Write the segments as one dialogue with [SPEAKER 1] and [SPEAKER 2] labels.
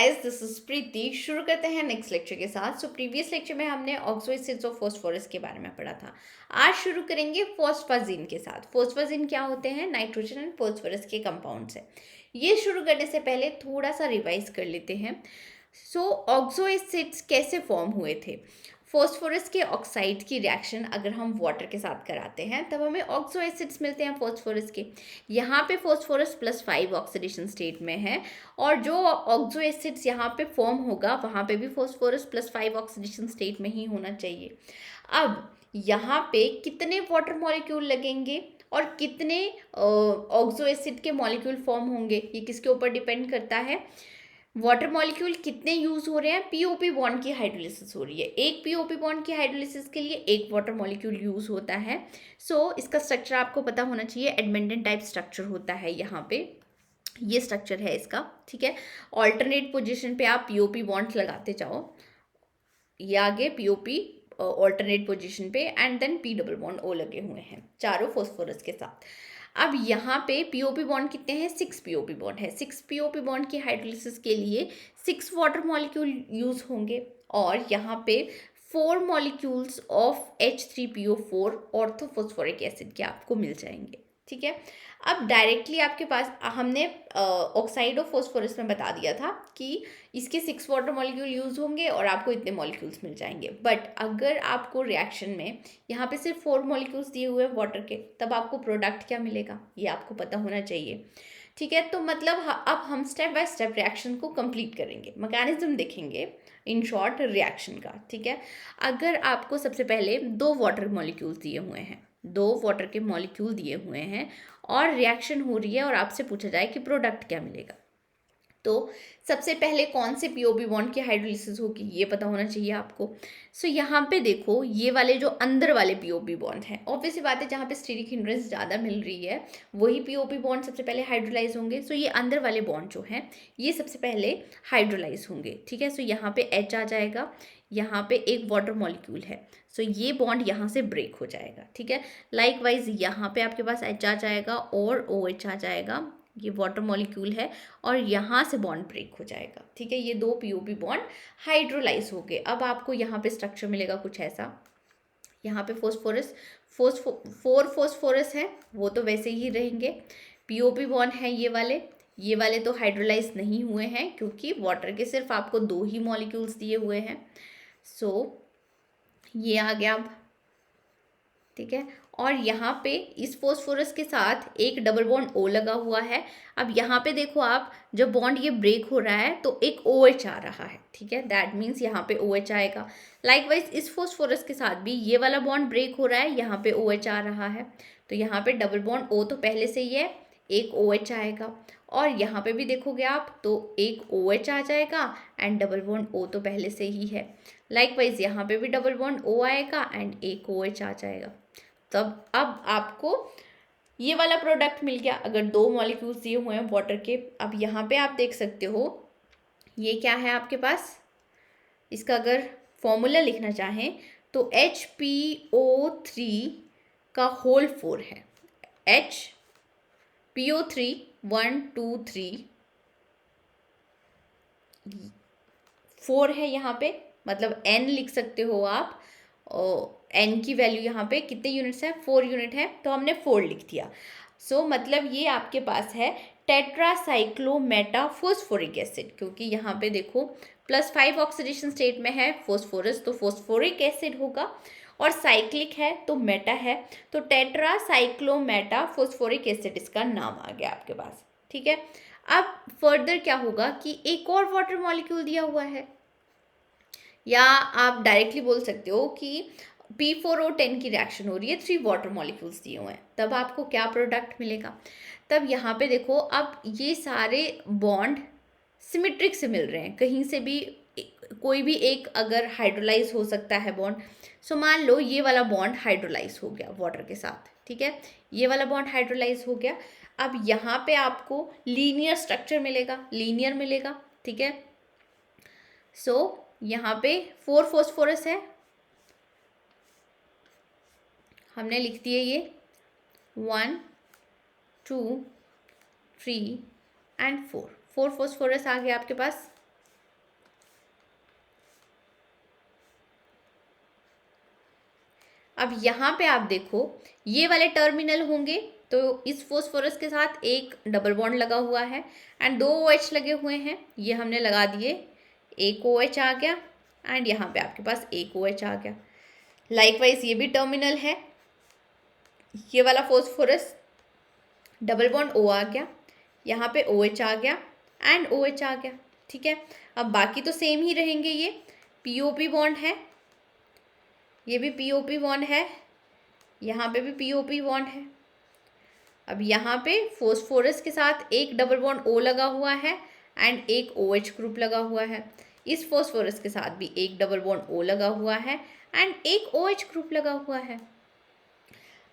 [SPEAKER 1] Guys, this is प्रीति। शुरू करते हैं नेक्स्ट लेक्चर के साथ। सो प्रीवियस लेक्चर में हमने ऑक्सो एसिड्स ऑफ फॉस्फोरस के बारे में पढ़ा था। आज शुरू करेंगे फॉस्फाजीन के साथ। फॉस्फाजीन क्या होते हैं? नाइट्रोजन एंड फॉस्फोरस के कंपाउंड्स है। ये शुरू करने से पहले थोड़ा सा रिवाइज कर लेते हैं। सो ऑक्सो एसिड्स कैसे फॉर्म हुए थे? फॉस्फोरस के ऑक्साइड की रिएक्शन अगर हम वाटर के साथ कराते हैं तब हमें ऑक्सो एसिड्स मिलते हैं फॉस्फोरस के। यहाँ पे फॉस्फोरस +5 ऑक्सीडेशन स्टेट में है और जो ऑक्सो एसिड्स यहाँ पे फॉर्म होगा वहाँ पे भी फॉस्फोरस +5 ऑक्सीडेशन स्टेट में ही होना चाहिए। अब यहाँ पे कितने वाटर मॉलिक्यूल लगेंगे और कितने ऑक्सो एसिड के मॉलिक्यूल फॉर्म होंगे, ये किसके ऊपर डिपेंड करता है? वाटर मॉलिक्यूल कितने यूज हो रहे हैं? पीओपी बॉन्ड की हाइड्रोलिसिस हो रही है। एक पीओपी बॉन्ड की हाइड्रोलिसिस के लिए एक वाटर मॉलिक्यूल यूज होता है। इसका स्ट्रक्चर आपको पता होना चाहिए। एडमेंडन टाइप स्ट्रक्चर होता है यहाँ पे, ये स्ट्रक्चर है इसका, ठीक है। ऑल्टरनेट पोजिशन पे आप पीओपी बॉन्ड लगाते जाओ, ये आगे पीओपी ऑल्टरनेट पोजिशन पे and then P double bond O लगे हुए हैं चारों फॉस्फोरस के साथ। अब यहाँ पे पीओपी बॉन्ड कितने हैं? 6 पीओपी बॉन्ड है। 6 पीओपी बॉन्ड की हाइड्रोलिसिस के लिए 6 वाटर मॉलिक्यूल यूज होंगे और यहाँ पे 4 molecules of H3PO4 orthophosphoric acid के आपको मिल जाएंगे, ठीक है। अब डायरेक्टली आपके पास हमने ऑक्साइड ऑफ फॉस्फोरस में बता दिया था कि इसके 6 वाटर मॉलिक्यूल यूज होंगे और आपको इतने मॉलिक्यूल्स मिल जाएंगे। बट अगर आपको रिएक्शन में यहाँ पे सिर्फ 4 मॉलिक्यूल्स दिए हुए हैं वाटर के, तब आपको प्रोडक्ट क्या मिलेगा ये आपको पता होना चाहिए, ठीक है। तो मतलब अब हम स्टेप बाय स्टेप रिएक्शन को कंप्लीट करेंगे, मैकेनिज्म देखेंगे इन शॉर्ट रिएक्शन का, ठीक है। अगर आपको सबसे पहले 2 वाटर मॉलिक्यूल्स दिए हुए हैं, 2 वाटर के मॉलिक्यूल दिए हुए हैं और रिएक्शन हो रही है और आपसे पूछा जाए कि प्रोडक्ट क्या मिलेगा, तो सबसे पहले कौन से पीओपी बॉन्ड की हाइड्रोलिसिस होगी ये पता होना चाहिए आपको। यहाँ पे देखो, ये वाले जो अंदर वाले पीओपी बॉन्ड हैं, ऑब्वियसली बात है जहाँ पे स्टीरिक हिंड्रेंस ज़्यादा मिल रही है वही पीओपी बॉन्ड सबसे पहले हाइड्रोलाइज होंगे। ये अंदर वाले बॉन्ड जो हैं ये सबसे पहले हाइड्रोलाइज होंगे, ठीक है। यहाँ पे H आ जाएगा, यहाँ पे एक वाटर मॉलिक्यूल है, ये बॉन्ड यहाँ से ब्रेक हो जाएगा, ठीक है। लाइकवाइज यहाँ पे आपके पास H आ जाएगा और OH आ जाएगा, ये वाटर मॉलिक्यूल है और यहाँ से बॉन्ड ब्रेक हो जाएगा, ठीक है। ये 2 पीओपी बॉन्ड हाइड्रोलाइज हो गए। अब आपको यहाँ पे स्ट्रक्चर मिलेगा कुछ ऐसा। यहाँ पे 4 फॉस्फोरस है, वो तो वैसे ही रहेंगे। पीओपी बॉन्ड है ये वाले तो हाइड्रोलाइज नहीं हुए हैं क्योंकि वाटर के सिर्फ आपको 2 ही मॉलिक्यूल्स दिए हुए हैं। ये आ गया अब, ठीक है। और यहाँ पे इस फॉस्फोरस के साथ एक डबल बॉन्ड O लगा हुआ है। अब यहाँ पे देखो आप, जब बॉन्ड ये ब्रेक हो रहा है तो एक OH आ रहा है, ठीक है। दैट मीन्स यहाँ पे OH आएगा। लाइकवाइज इस फॉस्फोरस के साथ भी ये वाला बॉन्ड ब्रेक हो रहा है, यहाँ पे OH आ रहा है, तो यहाँ पे डबल बॉन्ड O तो पहले से ही है, एक OH आएगा। और यहाँ पे भी देखोगे आप तो एक OH आ जाएगा एंड डबल बॉन्ड O तो पहले से ही है। लाइकवाइज यहाँ पे भी डबल बॉन्ड O आएगा एंड एक OH आ जाएगा। तब अब आपको ये वाला प्रोडक्ट मिल गया अगर 2 मॉलिक्यूल्स दिए हुए हैं वाटर के। अब यहाँ पे आप देख सकते हो ये क्या है आपके पास, इसका अगर फॉर्मूला लिखना चाहें तो HPO3 का होल 4 है। HPO3 1 2 3 4 है यहाँ पे, मतलब N लिख सकते हो आप। N की वैल्यू यहाँ पे कितने यूनिट्स है? 4 यूनिट है, तो हमने 4 लिख दिया। मतलब ये आपके पास है टेट्रासाइक्लोमेटाफॉस्फोरिक एसिड, क्योंकि यहाँ पे देखो +5 ऑक्सीडेशन स्टेट में है फॉस्फोरस, तो फॉस्फोरिक एसिड होगा और साइक्लिक है तो मेटा है, तो टेट्रासाइक्लोमेटाफॉस्फोरिक एसिड इसका नाम आ गया आपके पास, ठीक है। अब फर्दर क्या होगा कि एक और वाटर मॉलिक्यूल दिया हुआ है, या आप डायरेक्टली बोल सकते हो कि P4O10 की रिएक्शन हो रही है, 3 वाटर मॉलिक्यूल्स दिए हुए हैं, तब आपको क्या प्रोडक्ट मिलेगा? तब यहाँ पे देखो, अब ये सारे बॉन्ड सिमेट्रिक से मिल रहे हैं, कहीं से भी कोई भी एक अगर हाइड्रोलाइज हो सकता है बॉन्ड। मान लो ये वाला बॉन्ड हाइड्रोलाइज हो गया वाटर के साथ, ठीक है, ये वाला बॉन्ड हाइड्रोलाइज हो गया। अब यहाँ पे आपको लीनियर स्ट्रक्चर मिलेगा, लीनियर मिलेगा, ठीक है। यहाँ पे 4 फॉस्फोरस है, हमने लिख दिए ये 1 2 3 एंड 4 फॉस्फोरस आ गया आपके पास। अब यहाँ पे आप देखो ये वाले टर्मिनल होंगे, तो इस फोस्फोरस के साथ एक डबल बॉन्ड लगा हुआ है एंड दो OH लगे हुए हैं, ये हमने लगा दिए, एक OH आ गया एंड यहाँ पे आपके पास एक OH आ गया। लाइकवाइज ये भी टर्मिनल है, ये वाला फोस्फोरस डबल बॉन्ड O आ गया, यहाँ पे OH आ गया एंड OH आ गया, ठीक है। अब बाकी तो सेम ही रहेंगे, ये POP बॉन्ड है, ये भी POP बॉन्ड है, यहाँ पे भी POP बॉन्ड है। अब यहाँ पे फोस्फोरस के साथ एक डबल बॉन्ड O लगा हुआ है एंड एक OH ग्रुप लगा हुआ है। इस फोस्फोरस के साथ भी एक डबल बॉन्ड O लगा हुआ है एंड एक OH ग्रुप लगा हुआ है।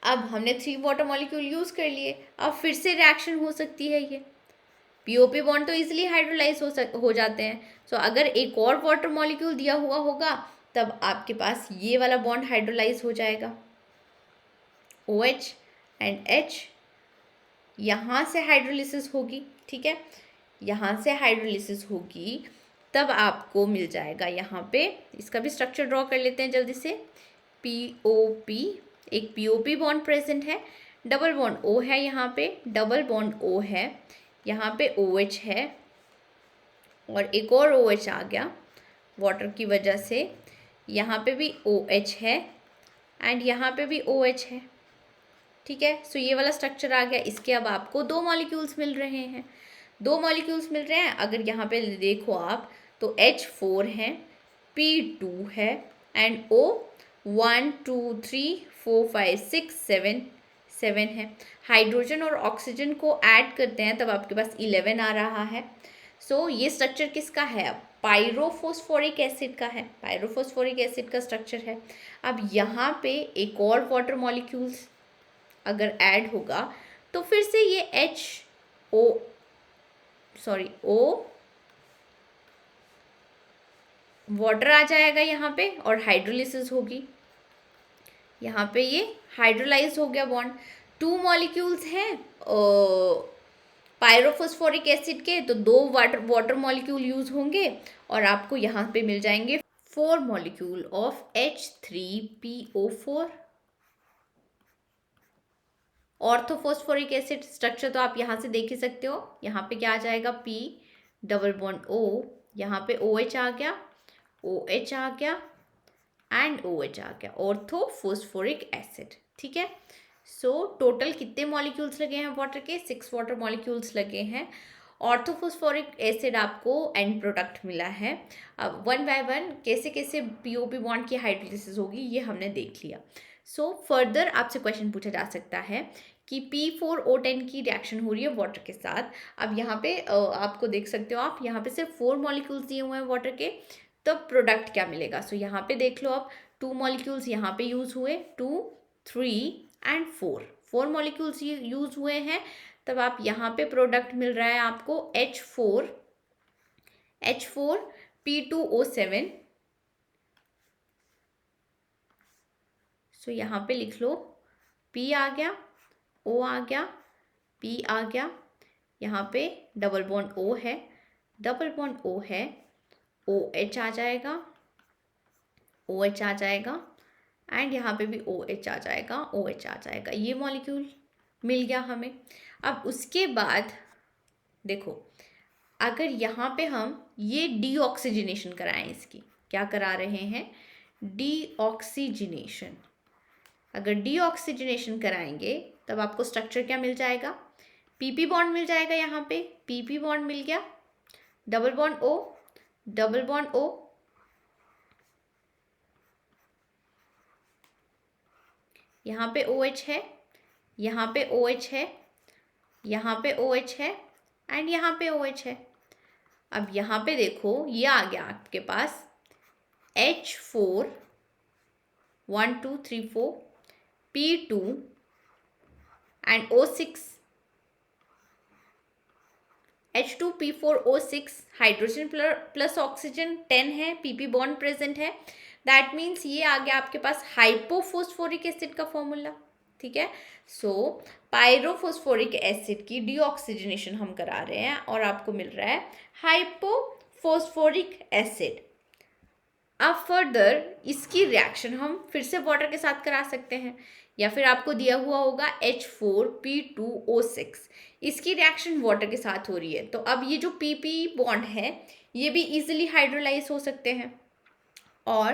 [SPEAKER 1] अब हमने 3 वाटर मॉलिक्यूल यूज़ कर लिए, अब फिर से रिएक्शन हो सकती है। ये POP बॉन्ड तो इजीली हाइड्रोलाइज हो जाते हैं। सो अगर एक और वाटर मॉलिक्यूल दिया हुआ होगा तब आपके पास ये वाला बॉन्ड हाइड्रोलाइज हो जाएगा, OH एंड H, यहाँ से हाइड्रोलिसिस होगी, ठीक है, यहाँ से हाइड्रोलिसिस होगी, तब आपको मिल जाएगा यहाँ पे, इसका भी स्ट्रक्चर ड्रॉ कर लेते हैं जल्दी से। POP, एक POP बॉन्ड प्रेजेंट है, डबल बॉन्ड O है, यहाँ पे डबल बॉन्ड O है, यहाँ पे OH है और एक और OH आ गया वाटर की वजह से, यहाँ पे भी OH है एंड यहाँ पे भी OH है, ठीक है। सो ये वाला स्ट्रक्चर आ गया। इसके अब आपको 2 मॉलिक्यूल्स मिल रहे हैं, 2 मॉलिक्यूल्स मिल रहे हैं। अगर यहाँ पे देखो आप तो H4 है, P2 है एंड O 1 2 3 4 5 6 7 7 है। हाइड्रोजन और ऑक्सीजन को ऐड करते हैं तब आपके पास 11 आ रहा है। सो ये स्ट्रक्चर किसका है? अब पायरोफोस्फोरिक एसिड का है, पायरोफोस्फोरिक एसिड का स्ट्रक्चर है। अब यहाँ पे एक और वाटर मॉलिक्यूल्स अगर ऐड होगा तो फिर से ये O वाटर आ जाएगा यहाँ पे और हाइड्रोलिसिस होगी, यहाँ पे ये हाइड्रोलाइज हो गया बॉन्ड। 2 मॉलिक्यूल्स हैं पायरोफोस्फोरिक एसिड के, तो 2 वाटर मॉलिक्यूल यूज होंगे और आपको यहाँ पे मिल जाएंगे 4 molecule of H3PO4। Orthophosphoric acid structure तो आप यहाँ से देख ही सकते हो, यहाँ पे क्या आ जाएगा, P डबल बॉन्ड O, यहाँ पे OH आ गया, OH आ गया एंड OH आ गया, ऑर्थोफोस्फोरिक एसिड, ठीक है। सो टोटल कितने मॉलिक्यूल्स लगे हैं वाटर के? 6 वाटर मॉलिक्यूल्स लगे हैं। ऑर्थोफोस्फोरिक एसिड आपको एंड प्रोडक्ट मिला है। अब 1 बाय 1 कैसे कैसे POP बॉन्ड की हाइड्रोलिसिस होगी ये हमने देख लिया। सो फर्दर आपसे क्वेश्चन पूछा जा सकता है कि P4O10 की रिएक्शन हो रही है वाटर के साथ। अब यहाँ पे आपको देख सकते हो, आप यहाँ पे सिर्फ 4 मॉलिक्यूल्स दिए हुए हैं वाटर के, तब प्रोडक्ट क्या मिलेगा? सो यहाँ पे देख लो आप, 2 मॉलिक्यूल्स यहाँ पे यूज हुए, 2 3 एंड 4 मॉलिक्यूल्स यूज हुए हैं, तब आप यहाँ पे प्रोडक्ट मिल रहा है आपको H4 P2O7। सो यहाँ पे लिख लो, P आ गया, O आ गया, P आ गया, यहाँ पे डबल बॉन्ड O है, डबल बॉन्ड O है, OH आ जाएगा, OH आ जाएगा एंड यहाँ पे भी OH आ जाएगा, OH आ जाएगा। ये मॉलिक्यूल मिल गया हमें। अब उसके बाद देखो, अगर यहाँ पे हम ये डीऑक्सीजनेशन कराएं, इसकी क्या करा रहे हैं? डीऑक्सीजनेशन। अगर डीऑक्सीजनेशन कराएंगे तब आपको स्ट्रक्चर क्या मिल जाएगा? PP बॉन्ड मिल जाएगा, यहाँ पे PP बॉन्ड मिल गया, double bond O, double bond O, यहाँ पे OH है, यहाँ पे OH है, यहाँ पे OH है एंड यहाँ पे OH है। अब यहाँ पे देखो, ये आ गया आपके पास H4 1 2 3 4 P2 and O6, H2P4O6, hydrogen plus oxygen 10 है, PP बॉन्ड प्रेजेंट है। दैट मीन्स ये आ गया आपके पास हाइपोफोस्फोरिक एसिड का फॉर्मूला, ठीक है। सो पायरोफोस्फोरिक एसिड की डीऑक्सीजनेशन हम करा रहे हैं और आपको मिल रहा है हाइपोफोस्फोरिक एसिड। अब फर्दर इसकी रिएक्शन हम फिर से वाटर के साथ करा सकते हैं, या फिर आपको दिया हुआ होगा H4P2O6, इसकी रिएक्शन वाटर के साथ हो रही है, तो अब ये जो PP बॉन्ड है ये भी इजीली हाइड्रोलाइज हो सकते हैं। और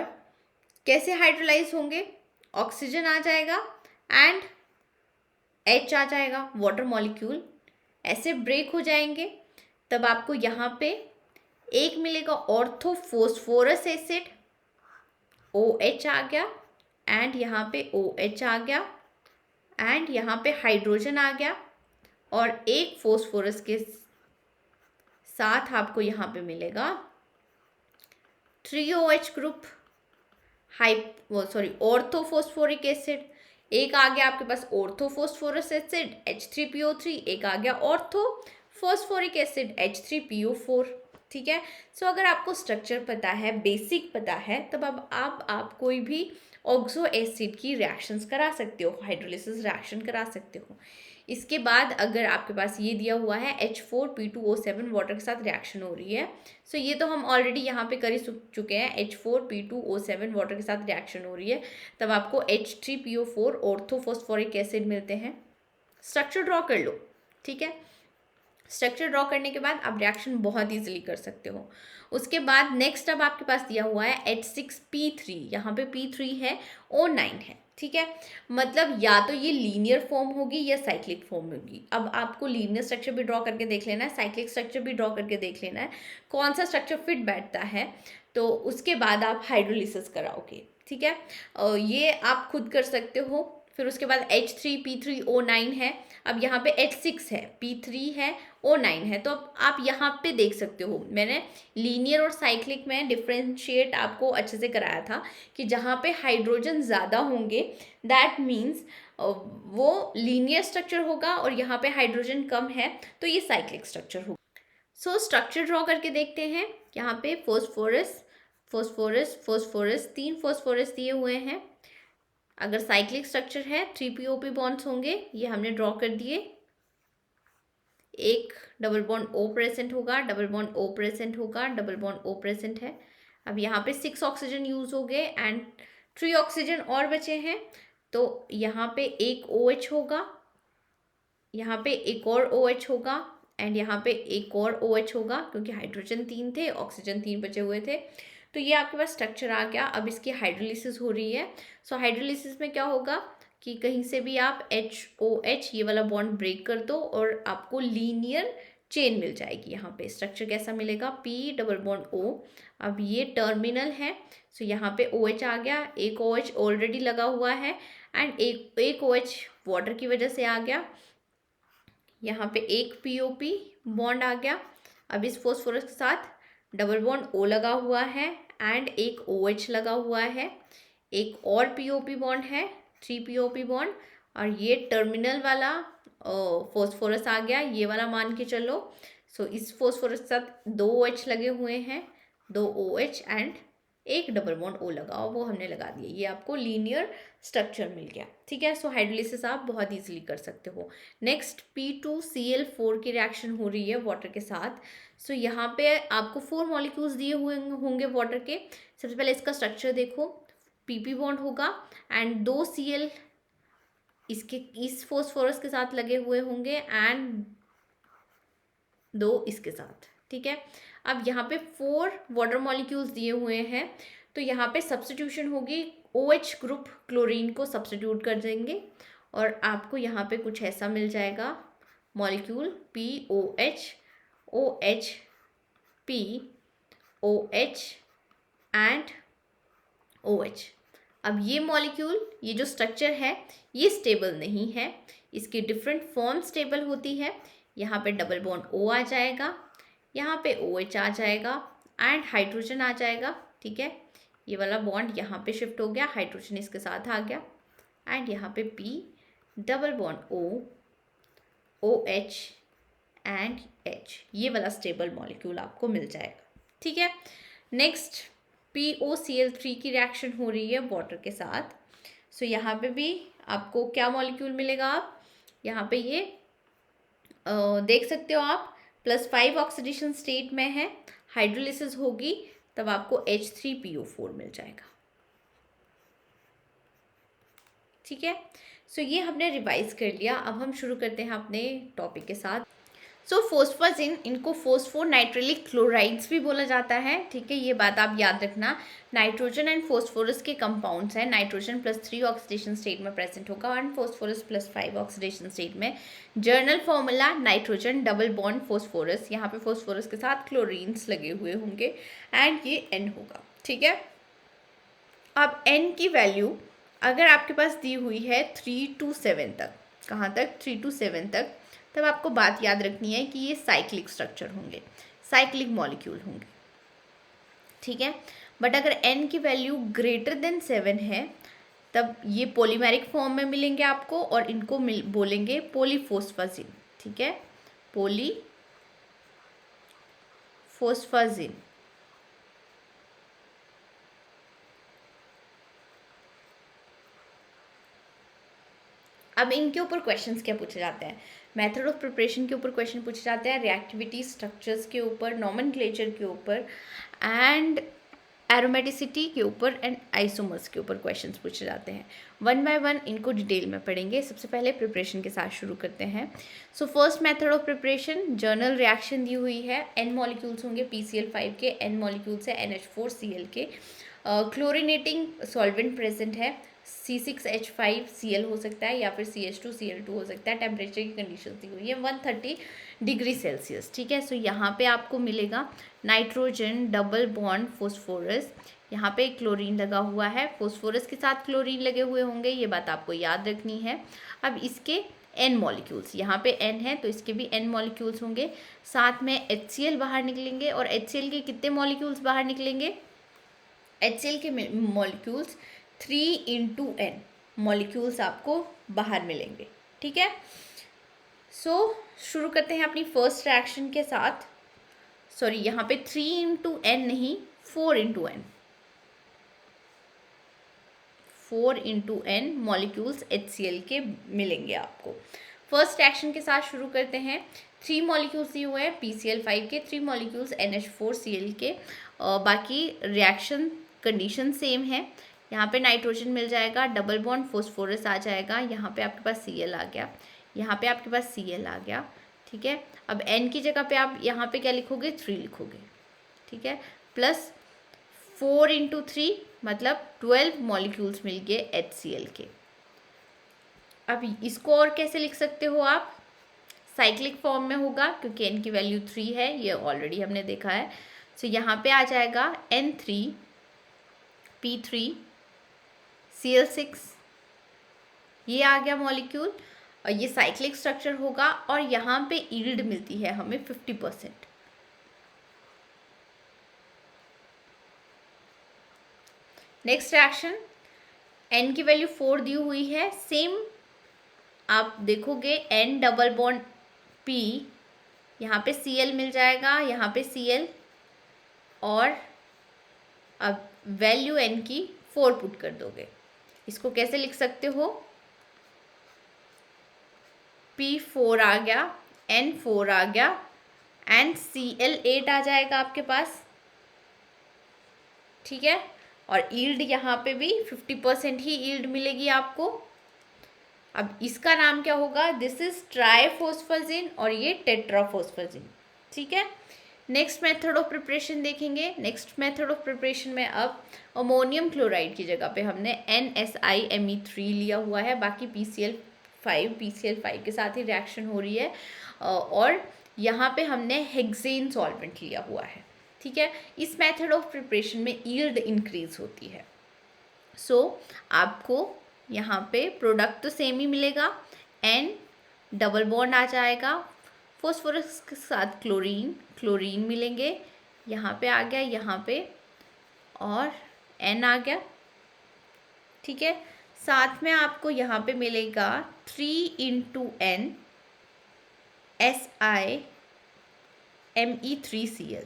[SPEAKER 1] कैसे हाइड्रोलाइज होंगे? ऑक्सीजन आ जाएगा एंड H आ जाएगा, वाटर मॉलिक्यूल ऐसे ब्रेक हो जाएंगे, तब आपको यहाँ पे एक मिलेगा ऑर्थोफॉस्फोरस एसिड, OH आ गया, एंड यहाँ पे OH आ गया, एंड यहाँ पे हाइड्रोजन आ गया, और एक फॉस्फोरस के साथ आपको यहाँ पे मिलेगा 3OH ग्रुप, ऑर्थोफॉस्फोरिक एसिड। एक आ गया आपके पास ऑर्थोफॉस्फोरस एसिड H3PO3, एक आ गया ऑर्थोफॉस्फोरिक एसिड H3PO4। ठीक है, सो अगर आपको स्ट्रक्चर पता है, बेसिक पता है, तब अब आप कोई भी ऑक्सो एसिड की रिएक्शंस करा सकते हो, हाइड्रोलिसिस रिएक्शन करा सकते हो। इसके बाद अगर आपके पास ये दिया हुआ है H4P2O7 वाटर के साथ रिएक्शन हो रही है, सो ये तो हम ऑलरेडी यहाँ पे कर ही चुके हैं, H4P2O7 वाटर के साथ रिएक्शन हो रही है, तब आपको H3PO4 ऑर्थोफॉस्फोरिक एसिड मिलते हैं। स्ट्रक्चर ड्रॉ कर लो। ठीक है, स्ट्रक्चर ड्रॉ करने के बाद आप रिएक्शन बहुत ईजिली कर सकते हो। उसके बाद नेक्स्ट अब आपके पास दिया हुआ है H6P3, यहाँ पे P3 है, O9 है। ठीक है, मतलब या तो ये लीनियर फॉर्म होगी या साइक्लिक फॉर्म होगी। अब आपको लीनियर स्ट्रक्चर भी ड्रॉ करके देख लेना है, साइक्लिक स्ट्रक्चर भी ड्रॉ करके देख लेना है, कौन सा स्ट्रक्चर फिट बैठता है, तो उसके बाद आप हाइड्रोलिसिस कराओगे। ठीक है, ये आप खुद कर सकते हो। फिर उसके बाद H3P3O9 है, अब यहाँ पे H6 है, P3 है, O9 है, तो अब आप यहाँ पे देख सकते हो, मैंने लीनियर और साइक्लिक में डिफ्रेंशिएट आपको अच्छे से कराया था कि जहाँ पे हाइड्रोजन ज़्यादा होंगे दैट मीन्स वो लीनियर स्ट्रक्चर होगा, और यहाँ पे हाइड्रोजन कम है तो ये साइक्लिक स्ट्रक्चर होगा। सो स्ट्रक्चर ड्रॉ करके देखते हैं। यहाँ पे फॉस्फोरस फॉस्फोरस फॉस्फोरस, 3 फॉस्फोरस दिए हुए हैं। अगर साइक्लिक स्ट्रक्चर है 3POP बॉन्ड्स होंगे, ये हमने ड्रॉ कर दिए। एक डबल बॉन्ड O प्रेजेंट होगा, डबल बॉन्ड O प्रेजेंट होगा, डबल बॉन्ड O प्रेजेंट है। अब यहाँ पे 6 ऑक्सीजन यूज हो गए एंड 3 ऑक्सीजन और बचे हैं, तो यहाँ पे एक OH होगा, यहाँ पे एक और OH होगा, एंड यहाँ पे एक और OH होगा, क्योंकि हाइड्रोजन 3 थे, ऑक्सीजन 3 बचे हुए थे। तो ये आपके पास स्ट्रक्चर आ गया। अब इसकी हाइड्रोलिसिस हो रही है। सो हाइड्रोलिसिस में क्या होगा कि कहीं से भी आप HOH ये वाला बॉन्ड ब्रेक कर दो और आपको लीनियर चेन मिल जाएगी। यहाँ पे स्ट्रक्चर कैसा मिलेगा, P डबल बॉन्ड O। अब ये टर्मिनल है, सो यहाँ पे OH आ गया, एक OH ऑलरेडी लगा हुआ है, एंड एक OH वाटर की वजह से आ गया। यहाँ पे एक POP बॉन्ड आ गया। अब इस फॉस्फोरस के साथ डबल बॉन्ड O लगा हुआ है एंड एक OH लगा हुआ है, एक और POP बॉन्ड है, 3POP बॉन्ड, और ये टर्मिनल वाला फॉस्फोरस आ गया, ये वाला मान के चलो। सो इस फॉस्फोरस के साथ 2 OH लगे हुए हैं, 2 OH एंड एक डबल बॉन्ड O लगा, वो हमने लगा दिया। ये आपको लीनियर स्ट्रक्चर मिल गया। ठीक है, सो हाइड्रोलिसिस आप बहुत इजीली कर सकते हो। नेक्स्ट P2Cl4 की रिएक्शन हो रही है वाटर के साथ। सो यहाँ पे आपको 4 मॉलिक्यूल्स दिए हुए होंगे वाटर के। सबसे पहले इसका स्ट्रक्चर देखो, PP बॉन्ड होगा एंड 2 Cl इसके इस फॉस्फोरस के साथ लगे हुए होंगे एंड 2 इसके साथ। ठीक है, अब यहाँ पे 4 वाटर मॉलिक्यूल्स दिए हुए हैं, तो यहाँ पे सब्स्टिट्यूशन होगी, OH ग्रुप क्लोरीन को सब्स्टिट्यूट कर देंगे और आपको यहाँ पे कुछ ऐसा मिल जाएगा molecule POH OH P OH and OH। अब ये मॉलिक्यूल, ये जो स्ट्रक्चर है ये स्टेबल नहीं है, इसकी डिफरेंट फॉर्म स्टेबल होती है। यहाँ पे डबल बॉन्ड O आ जाएगा, यहाँ पे OH आ जाएगा एंड हाइड्रोजन आ जाएगा। ठीक है, ये वाला बॉन्ड यहाँ पे शिफ्ट हो गया, हाइड्रोजन इसके साथ आ गया एंड यहाँ पे P double bond O OH and H, ये वाला स्टेबल मॉलिक्यूल आपको मिल जाएगा। ठीक है, नेक्स्ट POCl3 की रिएक्शन हो रही है वाटर के साथ। सो यहाँ पे भी आपको क्या मॉलिक्यूल मिलेगा, आप यहाँ पे ये देख सकते हो आप +5 ऑक्सीडेशन स्टेट में है, हाइड्रोलिसिस होगी तब आपको H3PO4 मिल जाएगा। ठीक है, सो ये हमने रिवाइज कर लिया। अब हम शुरू करते हैं अपने टॉपिक के साथ। सो फोस्फाजिन, इनको फोस्फोनाइट्रिलिक क्लोराइड्स भी बोला जाता है। ठीक है, ये बात आप याद रखना। नाइट्रोजन एंड फोस्फोरस के कंपाउंड्स हैं। नाइट्रोजन +3 ऑक्सीडेशन स्टेट में प्रेजेंट होगा एंड फोस्फोरस +5 ऑक्सीडेशन स्टेट में। Journal formula nitrogen double bond phosphorus, यहाँ पे फोस्फोरस के साथ क्लोरीन्स लगे हुए होंगे एंड ये N होगा। ठीक है, अब N की वैल्यू अगर आपके पास दी हुई है 3 to 7 तक, कहाँ तक? 3 to 7 तक, तब आपको बात याद रखनी है कि ये साइक्लिक स्ट्रक्चर होंगे, साइक्लिक मॉलिक्यूल होंगे। ठीक है, बट अगर N की वैल्यू ग्रेटर देन 7 है तब ये पॉलीमेरिक फॉर्म में मिलेंगे आपको और इनको बोलेंगे पॉलीफोस्फाजिन। ठीक है, पॉलीफोस्फाजिन। अब इनके ऊपर क्वेश्चंस क्या पूछे जाते हैं? मेथड ऑफ प्रिपरेशन के ऊपर क्वेश्चन पूछे जाते हैं, रिएक्टिविटी स्ट्रक्चर्स के ऊपर, नॉमेनक्लेचर के ऊपर एंड एरोमेटिसिटी के ऊपर एंड आइसोमर्स के ऊपर क्वेश्चंस पूछे जाते हैं। वन बाय वन इनको डिटेल में पढ़ेंगे। सबसे पहले प्रिपरेशन के साथ शुरू करते हैं। So first method of preparation, general reaction दी हुई है। N मॉलिक्यूल्स होंगे PCl5 के, N मॉलिक्यूल्स है NH4Cl के। क्लोरिनेटिंग सॉल्वेंट प्रेजेंट है, C6H5Cl हो सकता है या फिर CH2Cl2 हो सकता है। टेम्परेचर की कंडीशन दी हुई है 130 डिग्री सेल्सियस। ठीक है, सो यहाँ पे आपको मिलेगा नाइट्रोजन डबल बॉन्ड फोस्फोरस, यहाँ पे क्लोरीन लगा हुआ है, फोस्फोरस के साथ क्लोरीन लगे हुए होंगे, ये बात आपको याद रखनी है। अब इसके N मॉलिक्यूल्स, यहाँ पे N है तो इसके भी N मॉलिक्यूल्स होंगे। साथ में HCl बाहर निकलेंगे और HCl के कितने मॉलिक्यूल्स बाहर निकलेंगे? HCl के मॉलिक्यूल्स 3 into N मॉलिक्यूल्स आपको बाहर मिलेंगे। ठीक है, सो शुरू करते हैं अपनी फर्स्ट रिएक्शन के साथ। सॉरी, यहाँ पे 3 into N नहीं, 4 into N, 4 into N molecules HCl के मिलेंगे आपको। फर्स्ट रिएक्शन के साथ शुरू करते हैं। 3 मॉलिक्यूल्स दिए हुए हैं PCl5 के, 3 मॉलिक्यूल्स NH4Cl के। बाकी रिएक्शन कंडीशन सेम है। यहाँ पे नाइट्रोजन मिल जाएगा, डबल बॉन्ड फोस्फोरस आ जाएगा, यहाँ पे आपके पास Cl आ गया, यहाँ पे आपके पास Cl आ गया। ठीक है, अब N की जगह पे आप यहाँ पे क्या लिखोगे? 3 लिखोगे। ठीक है, प्लस 4 into 3 मतलब 12 मॉलिक्यूल्स मिल गए HCl के। अब इसको और कैसे लिख सकते हो आप? साइक्लिक फॉर्म में होगा क्योंकि N की वैल्यू 3 है, ये ऑलरेडी हमने देखा है। सो यहाँ पे आ जाएगा N3P3 Cl6, ये आ गया मॉलिक्यूल और ये साइक्लिक स्ट्रक्चर होगा और यहाँ पे यील्ड मिलती है हमें 50%। नेक्स्ट रिएक्शन, N की वैल्यू 4 दी हुई है, सेम आप देखोगे N डबल बॉन्ड P, यहाँ पे Cl मिल जाएगा, यहाँ पे Cl, और अब वैल्यू N की 4 पुट कर दोगे। इसको कैसे लिख सकते हो? P4 आ गया, N4 आ गया एंड Cl8 आ जाएगा आपके पास। ठीक है, और यील्ड यहाँ पे भी 50% ही यील्ड मिलेगी आपको। अब इसका नाम क्या होगा? दिस इज ट्राइफॉस्फाजिन और ये टेट्राफॉस्फाजिन। ठीक है, नेक्स्ट मेथड ऑफ प्रिपरेशन देखेंगे। नेक्स्ट मेथड ऑफ प्रिपरेशन में अब अमोनियम क्लोराइड की जगह पे हमने NSiMe3 लिया हुआ है, बाकी PCl5 के साथ ही रिएक्शन हो रही है और यहाँ पे हमने हेक्सेन सॉल्वेंट लिया हुआ है। ठीक है, इस मेथड ऑफ प्रिपरेशन में यील्ड इंक्रीज होती है। सो आपको यहाँ पे प्रोडक्ट तो सेम ही मिलेगा, N डबल बॉन्ड आ जाएगा, फोस्फोरस के साथ क्लोरीन मिलेंगे, यहाँ पे आ गया, यहाँ पे और N आ गया। ठीक है, साथ में आपको यहाँ पे मिलेगा 3 into N SiMe3Cl,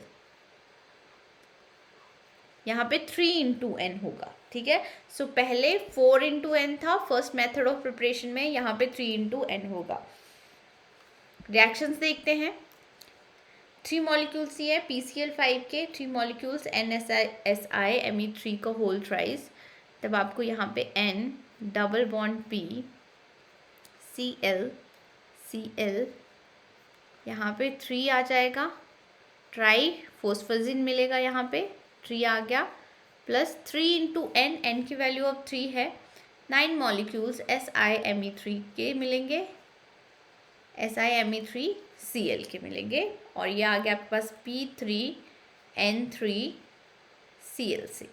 [SPEAKER 1] यहाँ पे 3 into N होगा। ठीक है, सो पहले 4 into N था फर्स्ट मेथड ऑफ प्रिपरेशन में, यहाँ पे 3 into N होगा। रिएक्शंस देखते हैं। 3 मॉलिक्यूल्स ये है PCl5 के, 3 मॉलिक्यूल्स NSI का होल ट्राइस, तब आपको यहाँ पे N double bond P Cl यहाँ पे 3 आ जाएगा, ट्राई फोस्फेजिन मिलेगा, यहाँ पे 3 आ गया, प्लस 3 इंटू N की वैल्यू अब 3 है, 9 मॉलिक्यूल्स SiMe3 के मिलेंगे, SiMe3Cl के मिलेंगे, और ये आ गया आपके पास P3N3Cl6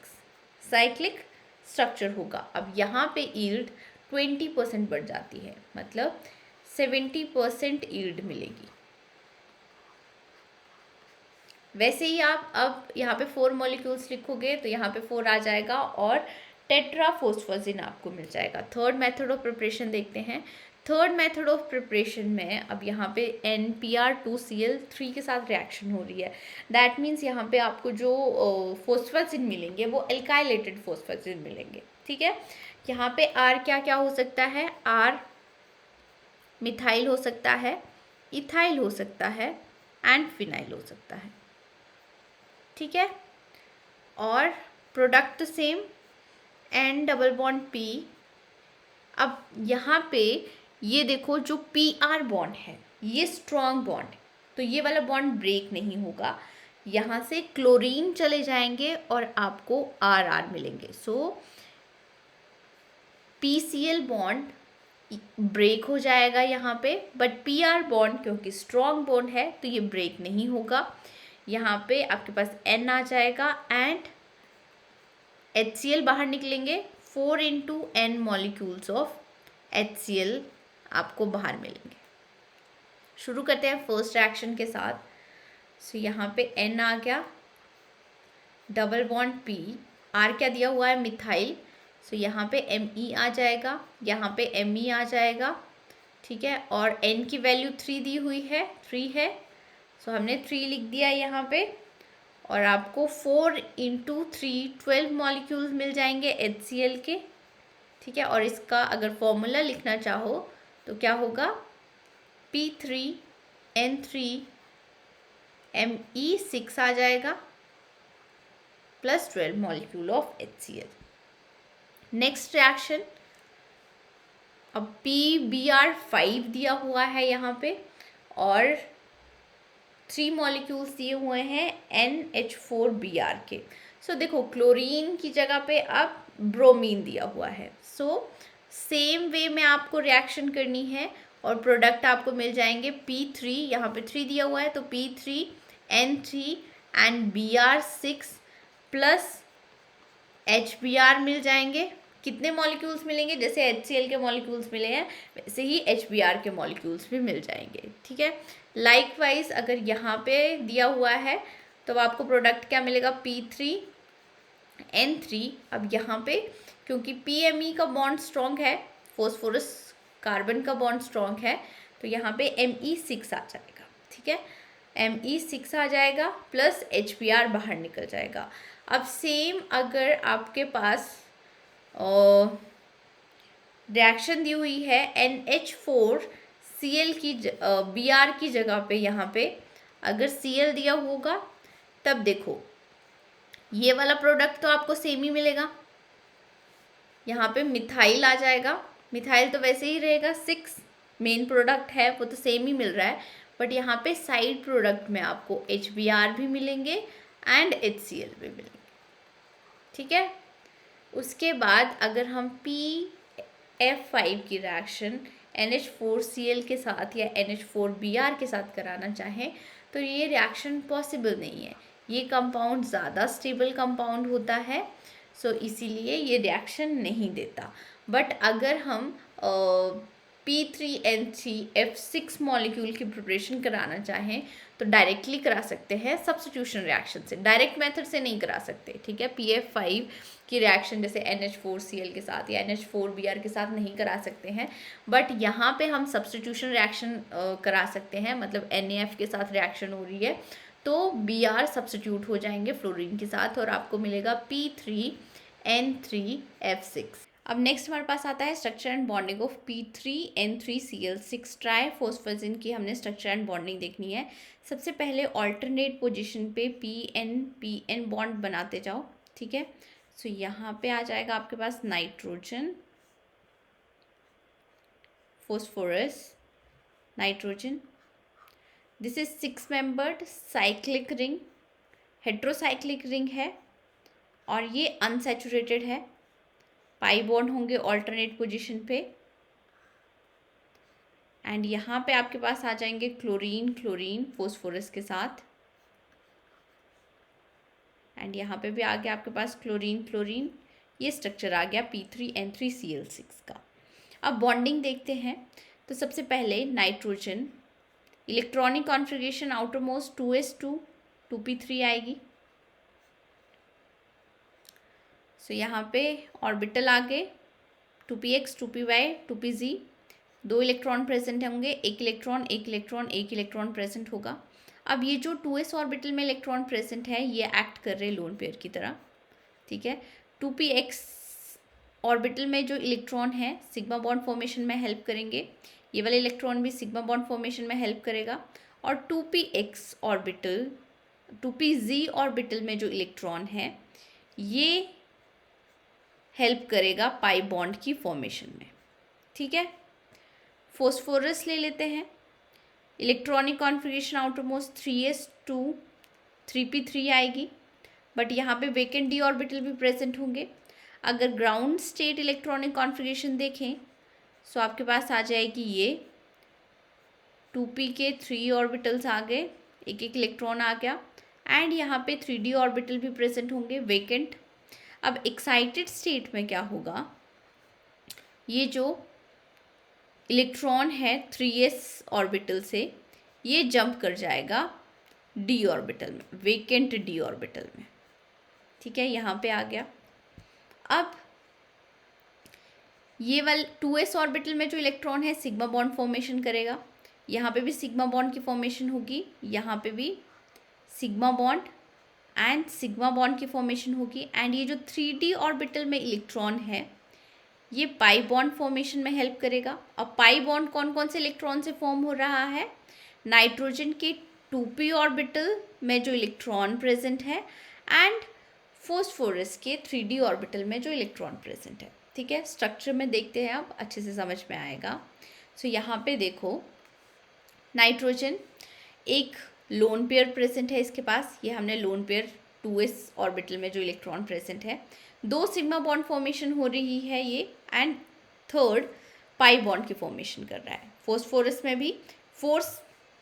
[SPEAKER 1] साइक्लिक स्ट्रक्चर होगा। अब यहाँ पे यील्ड 20% बढ़ जाती है, मतलब 70% यील्ड मिलेगी। वैसे ही आप अब यहाँ पे 4 मॉलिक्यूल्स लिखोगे तो यहाँ पे 4 आ जाएगा और टेट्राफोस्फेजिन आपको मिल जाएगा। थर्ड मेथड ऑफ प्रिपरेशन देखते हैं। थर्ड मेथड ऑफ प्रिपरेशन में अब यहाँ पे NPr2Cl3 के साथ रिएक्शन हो रही है। दैट मीन्स यहाँ पे आपको जो फोस्फेजिन मिलेंगे वो एल्काइलेटेड फोस्फेजिन मिलेंगे, ठीक है। यहाँ पे R क्या क्या हो सकता है, R मिथाइल हो सकता है, इथाइल हो सकता है एंड फिनाइल हो सकता है, ठीक है। और product same N double bond P। अब यहाँ पे ये देखो जो PR बॉन्ड है ये स्ट्रॉन्ग बॉन्ड है, तो ये वाला बॉन्ड ब्रेक नहीं होगा, यहाँ से क्लोरीन चले जाएंगे और आपको RR मिलेंगे। सो PCl बॉन्ड ब्रेक हो जाएगा यहाँ पे, बट PR बॉन्ड क्योंकि स्ट्रॉन्ग बॉन्ड है तो ये ब्रेक नहीं होगा। यहाँ पे आपके पास N आ जाएगा एंड HCl बाहर निकलेंगे, 4 into N molecules of HCl आपको बाहर मिलेंगे। शुरू करते हैं फर्स्ट रिएक्शन के साथ। सो यहाँ पे N आ गया, डबल बॉन्ड P, R क्या दिया हुआ है मिथाइल, सो यहाँ पे Me आ जाएगा, यहाँ पे Me आ जाएगा, ठीक है। और N की वैल्यू 3 दी हुई है, 3 है, सो हमने 3 लिख दिया यहाँ पे, और आपको 4 इंटू 3 12 मॉलिक्यूल्स मिल जाएंगे HCl के, ठीक है। और इसका अगर फॉर्मूला लिखना चाहो तो क्या होगा, P3N3Me6 आ जाएगा plus 12 molecule of HCl। Next reaction, अब PBr5 दिया हुआ है यहाँ पे और 3 मॉलिक्यूल्स दिए हुए हैं NH4Br के। सो देखो क्लोरीन की जगह पे अब ब्रोमीन दिया हुआ है, सो सेम वे में आपको रिएक्शन करनी है और प्रोडक्ट आपको मिल जाएंगे P3, यहाँ पे 3 दिया हुआ है तो P3N3 and Br6 plus HBr मिल जाएंगे। कितने मॉलिक्यूल्स मिलेंगे, जैसे HCl के मॉलिक्यूल्स मिले हैं वैसे ही HBr के मॉलिक्यूल्स भी मिल जाएंगे, ठीक है। लाइकवाइज अगर यहाँ पे दिया हुआ है तो आपको प्रोडक्ट क्या मिलेगा, P3N3। अब यहाँ पे क्योंकि PMe का बॉन्ड स्ट्रॉन्ग है, फॉस्फोरस कार्बन का बॉन्ड स्ट्रॉन्ग है, तो यहाँ पे Me6 आ जाएगा, ठीक है। Me6 आ जाएगा प्लस HBr बाहर निकल जाएगा। अब सेम अगर आपके पास रिएक्शन दी हुई है NH4Cl की Br की जगह पे, यहाँ पे अगर Cl दिया होगा तब देखो ये वाला प्रोडक्ट तो आपको सेम ही मिलेगा। यहाँ पे मिथाइल आ जाएगा, मिथाइल तो वैसे ही रहेगा, 6 मेन प्रोडक्ट है वो तो सेम ही मिल रहा है, बट यहाँ पे साइड प्रोडक्ट में आपको HBr भी मिलेंगे एंड HCl भी मिलेंगे, ठीक है। उसके बाद अगर हम PF5 की रिएक्शन NH4Cl के साथ या NH4Br के साथ कराना चाहें तो ये रिएक्शन पॉसिबल नहीं है, ये कंपाउंड ज़्यादा स्टेबल कंपाउंड होता है, सो इसीलिए ये रिएक्शन नहीं देता। बट अगर हम P3N3F6 मॉलिक्यूल की प्रिपरेशन कराना चाहें तो डायरेक्टली करा सकते हैं सब्स्टिट्यूशन रिएक्शन से, डायरेक्ट मेथड से नहीं करा सकते, ठीक है। PF5 की रिएक्शन जैसे NH4Cl के साथ या NH4Br के साथ नहीं करा सकते हैं, बट यहाँ पे हम सब्स्टिट्यूशन रिएक्शन करा सकते हैं, मतलब NaF के साथ रिएक्शन हो रही है तो Br सब्स्टिट्यूट हो जाएंगे फ्लोरीन के साथ और आपको मिलेगा P3N3F6। अब नेक्स्ट हमारे पास आता है structure and bonding of P3N3Cl6 tri phosphazene की हमने स्ट्रक्चर एंड बॉन्डिंग देखनी है। सबसे पहले ऑल्टरनेट पोजीशन पे PN बॉन्ड बनाते जाओ, ठीक है। सो यहाँ पे आ जाएगा आपके पास nitrogen, phosphorus, nitrogen. This is 6 membered cyclic ring, heterocyclic ring है और ये अनसैचुरेटेड है। पाई बॉन्ड होंगे ऑल्टरनेट पोजीशन पे एंड यहाँ पे आपके पास आ जाएंगे क्लोरीन क्लोरीन फॉस्फोरस के साथ एंड यहाँ पे भी आ गया आपके पास क्लोरीन क्लोरीन। ये स्ट्रक्चर आ गया P3N3Cl6 का। अब बॉन्डिंग देखते हैं। तो सबसे पहले nitrogen, electronic configuration outer most 2s2 2p3 आएगी। सो यहाँ पे ऑर्बिटल आगे 2px 2py 2pz, 2 electron present होंगे, एक इलेक्ट्रॉन प्रेजेंट होगा। अब ये जो 2s ऑर्बिटल में इलेक्ट्रॉन प्रेजेंट है ये एक्ट कर रहे हैं लोन पेयर की तरह, ठीक है। 2px ऑर्बिटल में जो इलेक्ट्रॉन है सिग्मा बॉन्ड फॉर्मेशन में हेल्प करेंगे, ये वाला इलेक्ट्रॉन भी सिग्मा बॉन्ड फॉर्मेशन में हेल्प करेगा। और 2px ऑर्बिटल 2pz ऑर्बिटल में जो इलेक्ट्रॉन है ये हेल्प करेगा पाई बॉन्ड की फॉर्मेशन में, ठीक है। फॉस्फोरस ले लेते हैं। Electronic configuration outer most 3s2 3p3 आएगी, बट यहाँ पे वेकेंट डी ऑर्बिटल भी प्रेजेंट होंगे। अगर ग्राउंड स्टेट इलेक्ट्रॉनिक कॉन्फ़िगरेशन देखें सो आपके पास आ जाएगी ये 2p के 3 ऑर्बिटल्स आ गए, एक इलेक्ट्रॉन आ गया एंड यहाँ पे 3d ऑर्बिटल भी प्रेजेंट होंगे वेकेंट। अब एक्साइटेड स्टेट में क्या होगा, ये जो इलेक्ट्रॉन है 3s ऑर्बिटल से ये जंप कर जाएगा d ऑर्बिटल में, वेकेंट d ऑर्बिटल में, ठीक है। यहाँ पे आ गया। अब ये वाला 2s ऑर्बिटल में जो इलेक्ट्रॉन है सिग्मा बॉन्ड फॉर्मेशन करेगा, यहाँ पे भी सिग्मा बॉन्ड की फॉर्मेशन होगी, यहाँ पे भी sigma bond and sigma bond की फॉर्मेशन होगी एंड ये जो 3d ऑर्बिटल में इलेक्ट्रॉन है ये पाई बॉन्ड फॉर्मेशन में हेल्प करेगा। अब पाई बॉन्ड कौन कौन से इलेक्ट्रॉन से फॉर्म हो रहा है, नाइट्रोजन के 2p ऑर्बिटल में जो इलेक्ट्रॉन प्रेजेंट है एंड फॉस्फोरस के 3d ऑर्बिटल में जो इलेक्ट्रॉन प्रेजेंट है, ठीक है। स्ट्रक्चर में देखते हैं, अब अच्छे से समझ में आएगा। सो यहाँ पे देखो नाइट्रोजन एक लोन पेयर प्रेजेंट है इसके पास, ये हमने लोन पेयर 2s ऑर्बिटल में जो इलेक्ट्रॉन प्रेजेंट है, 2 सिग्मा बॉन्ड फॉर्मेशन हो रही है ये एंड 3rd पाई बॉन्ड की फॉर्मेशन कर रहा है। फॉस्फोरस में भी 4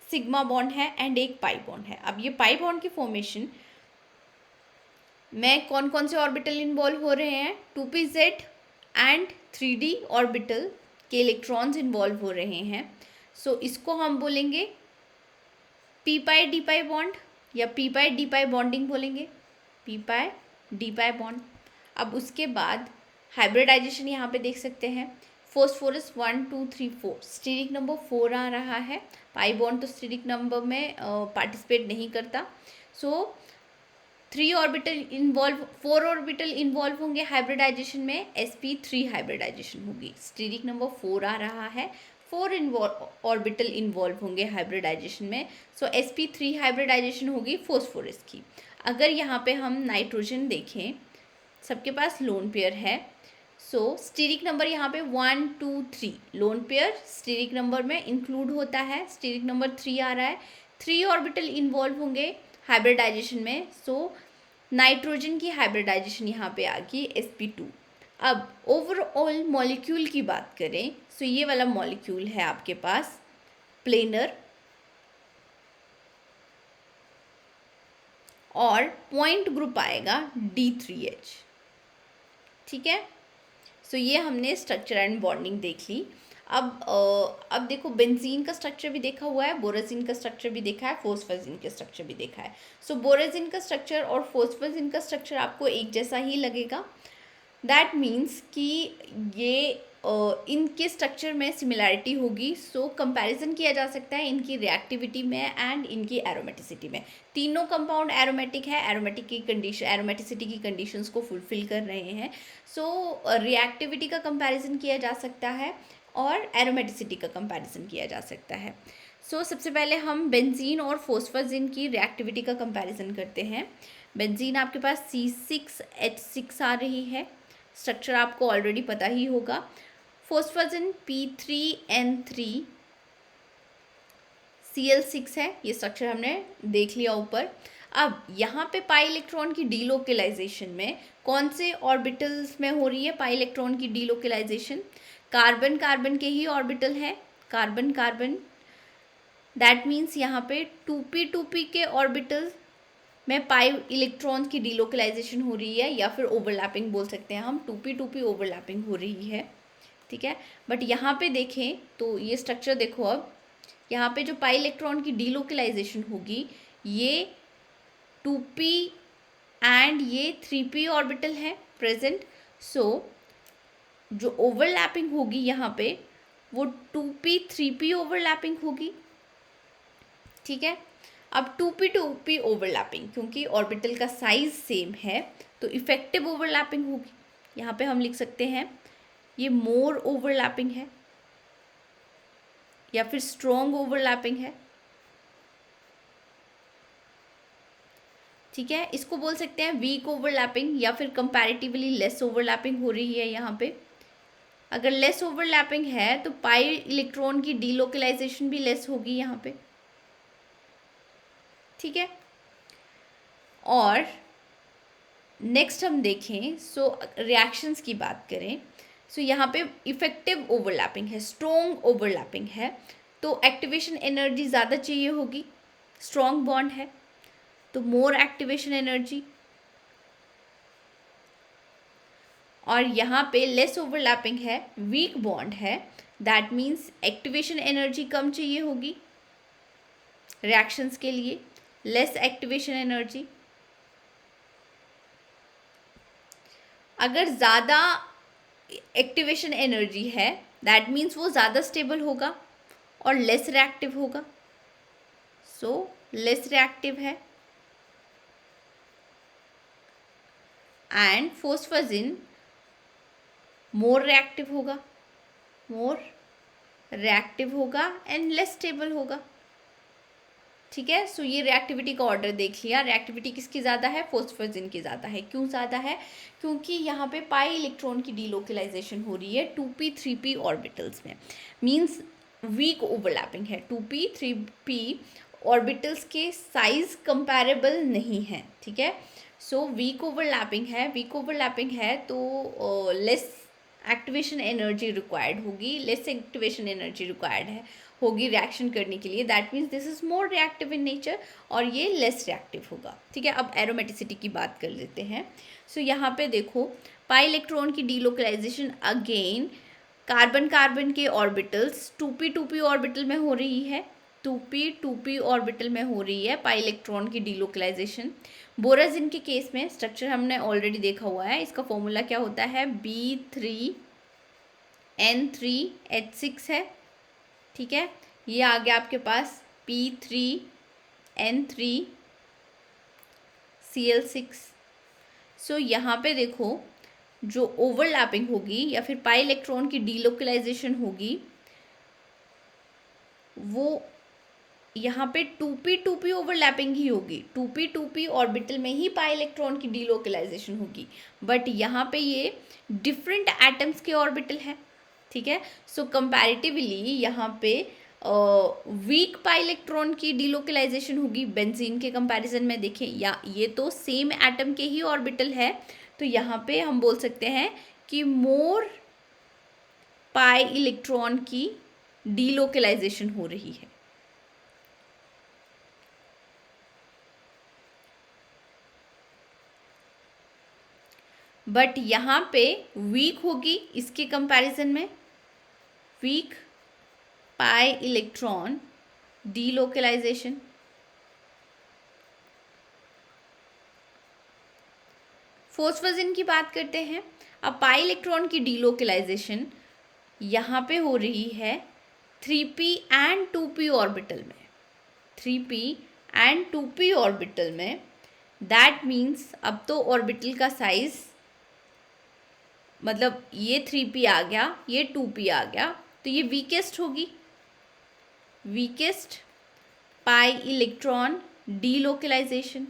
[SPEAKER 1] सिग्मा बॉन्ड है एंड एक पाई बॉन्ड है। अब ये पाई बॉन्ड की फॉर्मेशन में कौन कौन से ऑर्बिटल इन्वॉल्व हो रहे हैं, 2pz एंड 3d ऑर्बिटल के इलेक्ट्रॉन्स इन्वॉल्व हो रहे हैं। सो इसको हम बोलेंगे p पाई d पाई बॉन्ड या p पाई d पाई बॉन्डिंग बोलेंगे, p पाई d पाई बॉन्ड। अब उसके बाद हाइब्रिडाइजेशन यहाँ पे देख सकते हैं, फॉस्फोरस 1 2 3 4 स्टीरिक नंबर 4 आ रहा है, पाई बॉन्ड तो स्टीरिक नंबर में पार्टिसिपेट नहीं करता। सो 4 ऑर्बिटल इन्वॉल्व होंगे हाइब्रिडाइजेशन में, sp3 हाइब्रिडाइजेशन होगी। स्टीरिक नंबर 4 आ रहा है, 4 ऑर्बिटल इन्वॉल्व होंगे हाइब्रिडाइजेशन में। सो sp3 हाइब्रिडाइजेशन होगी फॉस्फोरस की। अगर यहाँ पे हम नाइट्रोजन देखें, सबके पास लोन पेयर है। सो स्टीरिक नंबर यहाँ पे 1 2 3 लोन पेयर स्टीरिक नंबर में इंक्लूड होता है, स्टीरिक नंबर 3 आ रहा है, 3 ऑर्बिटल इन्वॉल्व होंगे हाइब्रिडाइजेशन में। सो नाइट्रोजन की हाइब्रिडाइजेशन यहाँ पे आ गई sp2। अब ओवरऑल मॉलिक्यूल की बात करें, सो ये वाला मॉलिक्यूल है आपके पास प्लेनर और पॉइंट ग्रुप आएगा D3H, ठीक है। सो ये हमने स्ट्रक्चर एंड बॉन्डिंग देख ली। अब देखो बेंजीन का स्ट्रक्चर भी देखा हुआ है, बोराजिन का स्ट्रक्चर भी देखा है, फॉस्फेजिन का स्ट्रक्चर भी देखा है। सो बोराजिन का स्ट्रक्चर और फॉस्फेजिन का स्ट्रक्चर आपको एक जैसा ही लगेगा। दैट मीन्स कि ये इनके स्ट्रक्चर में सिमिलैरिटी होगी, सो कंपैरिजन किया जा सकता है इनकी रिएक्टिविटी में एंड इनकी एरोमेटिसिटी में। तीनों कंपाउंड एरोमेटिक है, एरोमेटिसिटी की कंडीशंस को फुलफिल कर रहे हैं, सो रिएक्टिविटी का कंपैरिजन किया जा सकता है और एरोमेटिसिटी का कंपैरिजन किया जा सकता है। सो सबसे पहले हम बेंजीन और फोस्फाजिन की रिएक्टिविटी का कंपैरिजन करते हैं। बेंजीन आपके पास C6H6 आ रही है, स्ट्रक्चर आपको ऑलरेडी पता ही होगा। फोस्फाजिन P3N3Cl6 है, ये स्ट्रक्चर हमने देख लिया ऊपर। अब यहाँ पे पाई इलेक्ट्रॉन की डीलोकलाइजेशन में कौन से ऑर्बिटल्स में हो रही है पाई इलेक्ट्रॉन की डीलोकलाइजेशन? कार्बन कार्बन के ही ऑर्बिटल है, कार्बन कार्बन। दैट मीन्स यहाँ पे 2p के ऑर्बिटल में पाई इलेक्ट्रॉन्स की डीलोकलाइजेशन हो रही है, या फिर ओवरलैपिंग बोल सकते हैं हम, 2p ओवरलैपिंग हो रही है, ठीक है। बट यहाँ पे देखें तो ये स्ट्रक्चर देखो, अब यहाँ पे जो पाई इलेक्ट्रॉन की डीलोकलाइजेशन होगी, ये 2p एंड ये 3p ऑर्बिटल है प्रेजेंट। सो जो ओवरलैपिंग होगी यहाँ पे वो 2p 3p ओवरलैपिंग होगी, ठीक है। अब 2p ओवरलैपिंग, क्योंकि ऑर्बिटल का साइज सेम है तो इफेक्टिव ओवरलैपिंग होगी। यहाँ पे हम लिख सकते हैं ये मोर ओवरलैपिंग है या फिर स्ट्रॉन्ग ओवरलैपिंग है, ठीक है। इसको बोल सकते हैं वीक ओवरलैपिंग या फिर कंपैरेटिवली लेस ओवरलैपिंग हो रही है यहाँ पे। अगर लेस ओवरलैपिंग है तो पाई इलेक्ट्रॉन की डीलोकलाइजेशन भी लेस होगी यहाँ पे, ठीक है। और नेक्स्ट हम देखें, सो रिएक्शंस की बात करें, सो यहाँ पे इफेक्टिव ओवरलैपिंग है, स्ट्रॉन्ग ओवरलैपिंग है, तो एक्टिवेशन एनर्जी ज़्यादा चाहिए होगी, स्ट्रॉन्ग बॉन्ड है तो मोर एक्टिवेशन एनर्जी। और यहाँ पे लेस ओवरलैपिंग है, वीक बॉन्ड है, दैट मीन्स एक्टिवेशन एनर्जी कम चाहिए होगी रिएक्शंस के लिए, लेस एक्टिवेशन एनर्जी। अगर ज़्यादा एक्टिवेशन एनर्जी है दैट मीन्स वो ज़्यादा स्टेबल होगा और लेस रिएक्टिव होगा, सो लेस रिएक्टिव है। एंड फोस्फाजिन मोर रिएक्टिव होगा एंड लेस स्टेबल होगा, ठीक है। सो ये रिएक्टिविटी का ऑर्डर देख लिया। रिएक्टिविटी किसकी ज़्यादा है? फोस्फाजिन की ज़्यादा है। क्यों ज़्यादा है? क्योंकि यहाँ पे पाई इलेक्ट्रॉन की डीलोकलाइजेशन हो रही है 2p 3p ऑर्बिटल्स में, मींस वीक ओवरलैपिंग है। 2p 3p ऑर्बिटल्स के साइज कंपैरेबल नहीं है, ठीक है। सो वीक ओवरलैपिंग है तो लेस एक्टिवेशन एनर्जी रिक्वायर्ड होगी, होगी रिएक्शन करने के लिए, that means this is more reactive in nature और ये लेस रिएक्टिव होगा, ठीक है। अब एरोमेटिसिटी की बात कर लेते हैं। सो यहाँ पे देखो पाई इलेक्ट्रॉन की डीलोकलाइजेशन अगेन कार्बन कार्बन के ऑर्बिटल्स 2p ऑर्बिटल में हो रही है, 2p ऑर्बिटल में हो रही है पाई इलेक्ट्रॉन की डीलोकलाइजेशन। बोराजिन के केस में स्ट्रक्चर हमने ऑलरेडी देखा हुआ है, इसका फॉर्मूला क्या होता है? B3N3H6 है, ठीक है। ये आ गया आपके पास P3N3Cl6। सो यहाँ पे देखो जो ओवरलैपिंग होगी या फिर पाई इलेक्ट्रॉन की डीलोकलाइजेशन होगी वो यहाँ पे 2p ओवरलैपिंग ही होगी, 2p ऑर्बिटल में ही पाई इलेक्ट्रॉन की डीलोकलाइजेशन होगी, बट यहाँ पे ये डिफरेंट एटम्स के ऑर्बिटल है, ठीक है। सो कंपैरेटिवली यहाँ पे वीक पाई इलेक्ट्रॉन की डीलोकलाइजेशन होगी बेंजीन के कंपैरिजन में। देखें या ये तो सेम एटम के ही ऑर्बिटल है, तो यहाँ पे हम बोल सकते हैं कि मोर पाई इलेक्ट्रॉन की डीलोकलाइजेशन हो रही है। बट यहाँ पे वीक होगी इसके कंपैरिजन में, वीक पाई इलेक्ट्रॉन डीलोकलाइजेशन। फोस्फाजिन की बात करते हैं। अब पाई इलेक्ट्रॉन की डीलोकलाइजेशन यहाँ पे हो रही है 3p एंड 2p ऑर्बिटल में, 3p एंड 2p ऑर्बिटल में। दैट मीन्स अब तो ऑर्बिटल का साइज, मतलब ये 3p आ गया, ये 2p आ गया, तो ये वीकेस्ट होगी, वीकेस्ट पाई इलेक्ट्रॉन डीलोकलाइजेशन।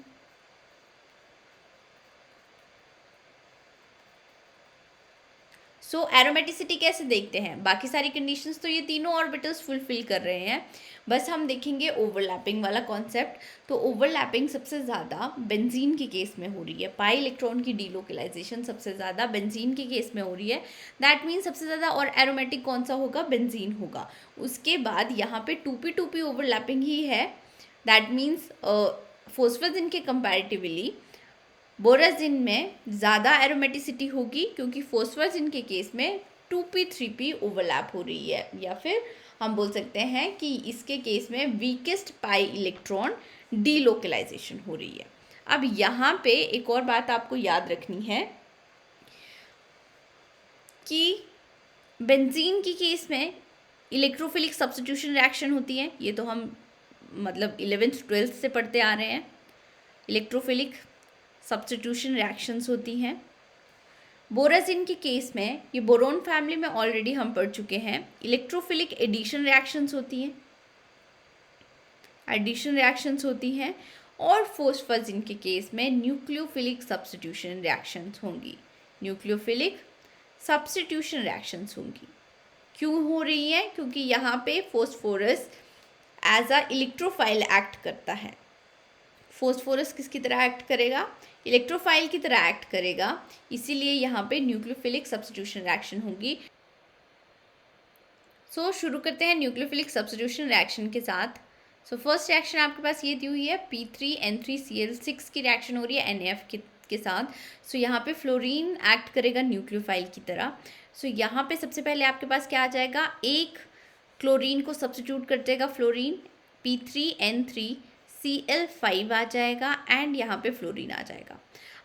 [SPEAKER 1] सो एरोमेटिसिटी कैसे देखते हैं, बाकी सारी कंडीशंस तो ये तीनों ऑर्बिटल्स फुलफिल कर रहे हैं, बस हम देखेंगे ओवरलैपिंग वाला कॉन्सेप्ट। तो ओवरलैपिंग सबसे ज़्यादा बेंजीन के केस में हो रही है, पाई इलेक्ट्रॉन की डीलोकलाइजेशन सबसे ज़्यादा बेंजीन के केस में हो रही है। दैट मीन्स सबसे ज़्यादा और एरोमेटिक कौन सा होगा, बेंजीन होगा। उसके बाद यहाँ पे 2p ओवरलैपिंग ही है। दैट मीन्स फोस्फेजिन के कंपैरेटिवली बोराजिन में ज़्यादा एरोमेटिसिटी होगी, क्योंकि फोस्फेजिन के केस में 2p 3p ओवरलैप हो रही है, या फिर हम बोल सकते हैं कि इसके केस में वीकेस्ट पाई इलेक्ट्रॉन डीलोकलाइजेशन हो रही है। अब यहाँ पे एक और बात आपको याद रखनी है कि बेंजीन की केस में इलेक्ट्रोफिलिक सब्स्टिट्यूशन रिएक्शन होती है, ये तो हम मतलब 11th 12th से पढ़ते आ रहे हैं। इलेक्ट्रोफिलिक सब्स्टिट्यूशन रिएक्शंस होती हैं। बोराजिन के केस में, ये बोरोन फैमिली में ऑलरेडी हम पढ़ चुके हैं, इलेक्ट्रोफिलिक एडिशन रिएक्शंस होती हैं, एडिशन रिएक्शंस होती हैं। और फोस्फेजिन के केस में न्यूक्लियोफिलिक सब्स्टिट्यूशन रिएक्शंस होंगी, न्यूक्लियोफिलिक सब्स्टिट्यूशन रिएक्शंस होंगी। क्यों हो रही है, क्योंकि यहाँ पे phosphorus as a electrophile act करता है। फोस्फोरस किसकी तरह एक्ट करेगा, इलेक्ट्रोफाइल की तरह एक्ट करेगा, इसीलिए यहाँ पे न्यूक्लियोफिलिक सब्स्टिट्यूशन रिएक्शन होगी। सो शुरू करते हैं न्यूक्लियोफिलिक सब्स्टिट्यूशन रिएक्शन के साथ। सो फर्स्ट रिएक्शन आपके पास ये दी हुई है, P3N3Cl6 की रिएक्शन हो रही है NaF के साथ। सो यहाँ पे फ्लोरीन एक्ट करेगा न्यूक्लियोफाइल की तरह। सो यहाँ पे सबसे पहले आपके पास क्या आ जाएगा, एक क्लोरीन को सब्स्टिट्यूट कर देगा फ्लोरीन, P3N3Cl5 आ जाएगा, एंड यहाँ पे फ्लोरीन आ जाएगा।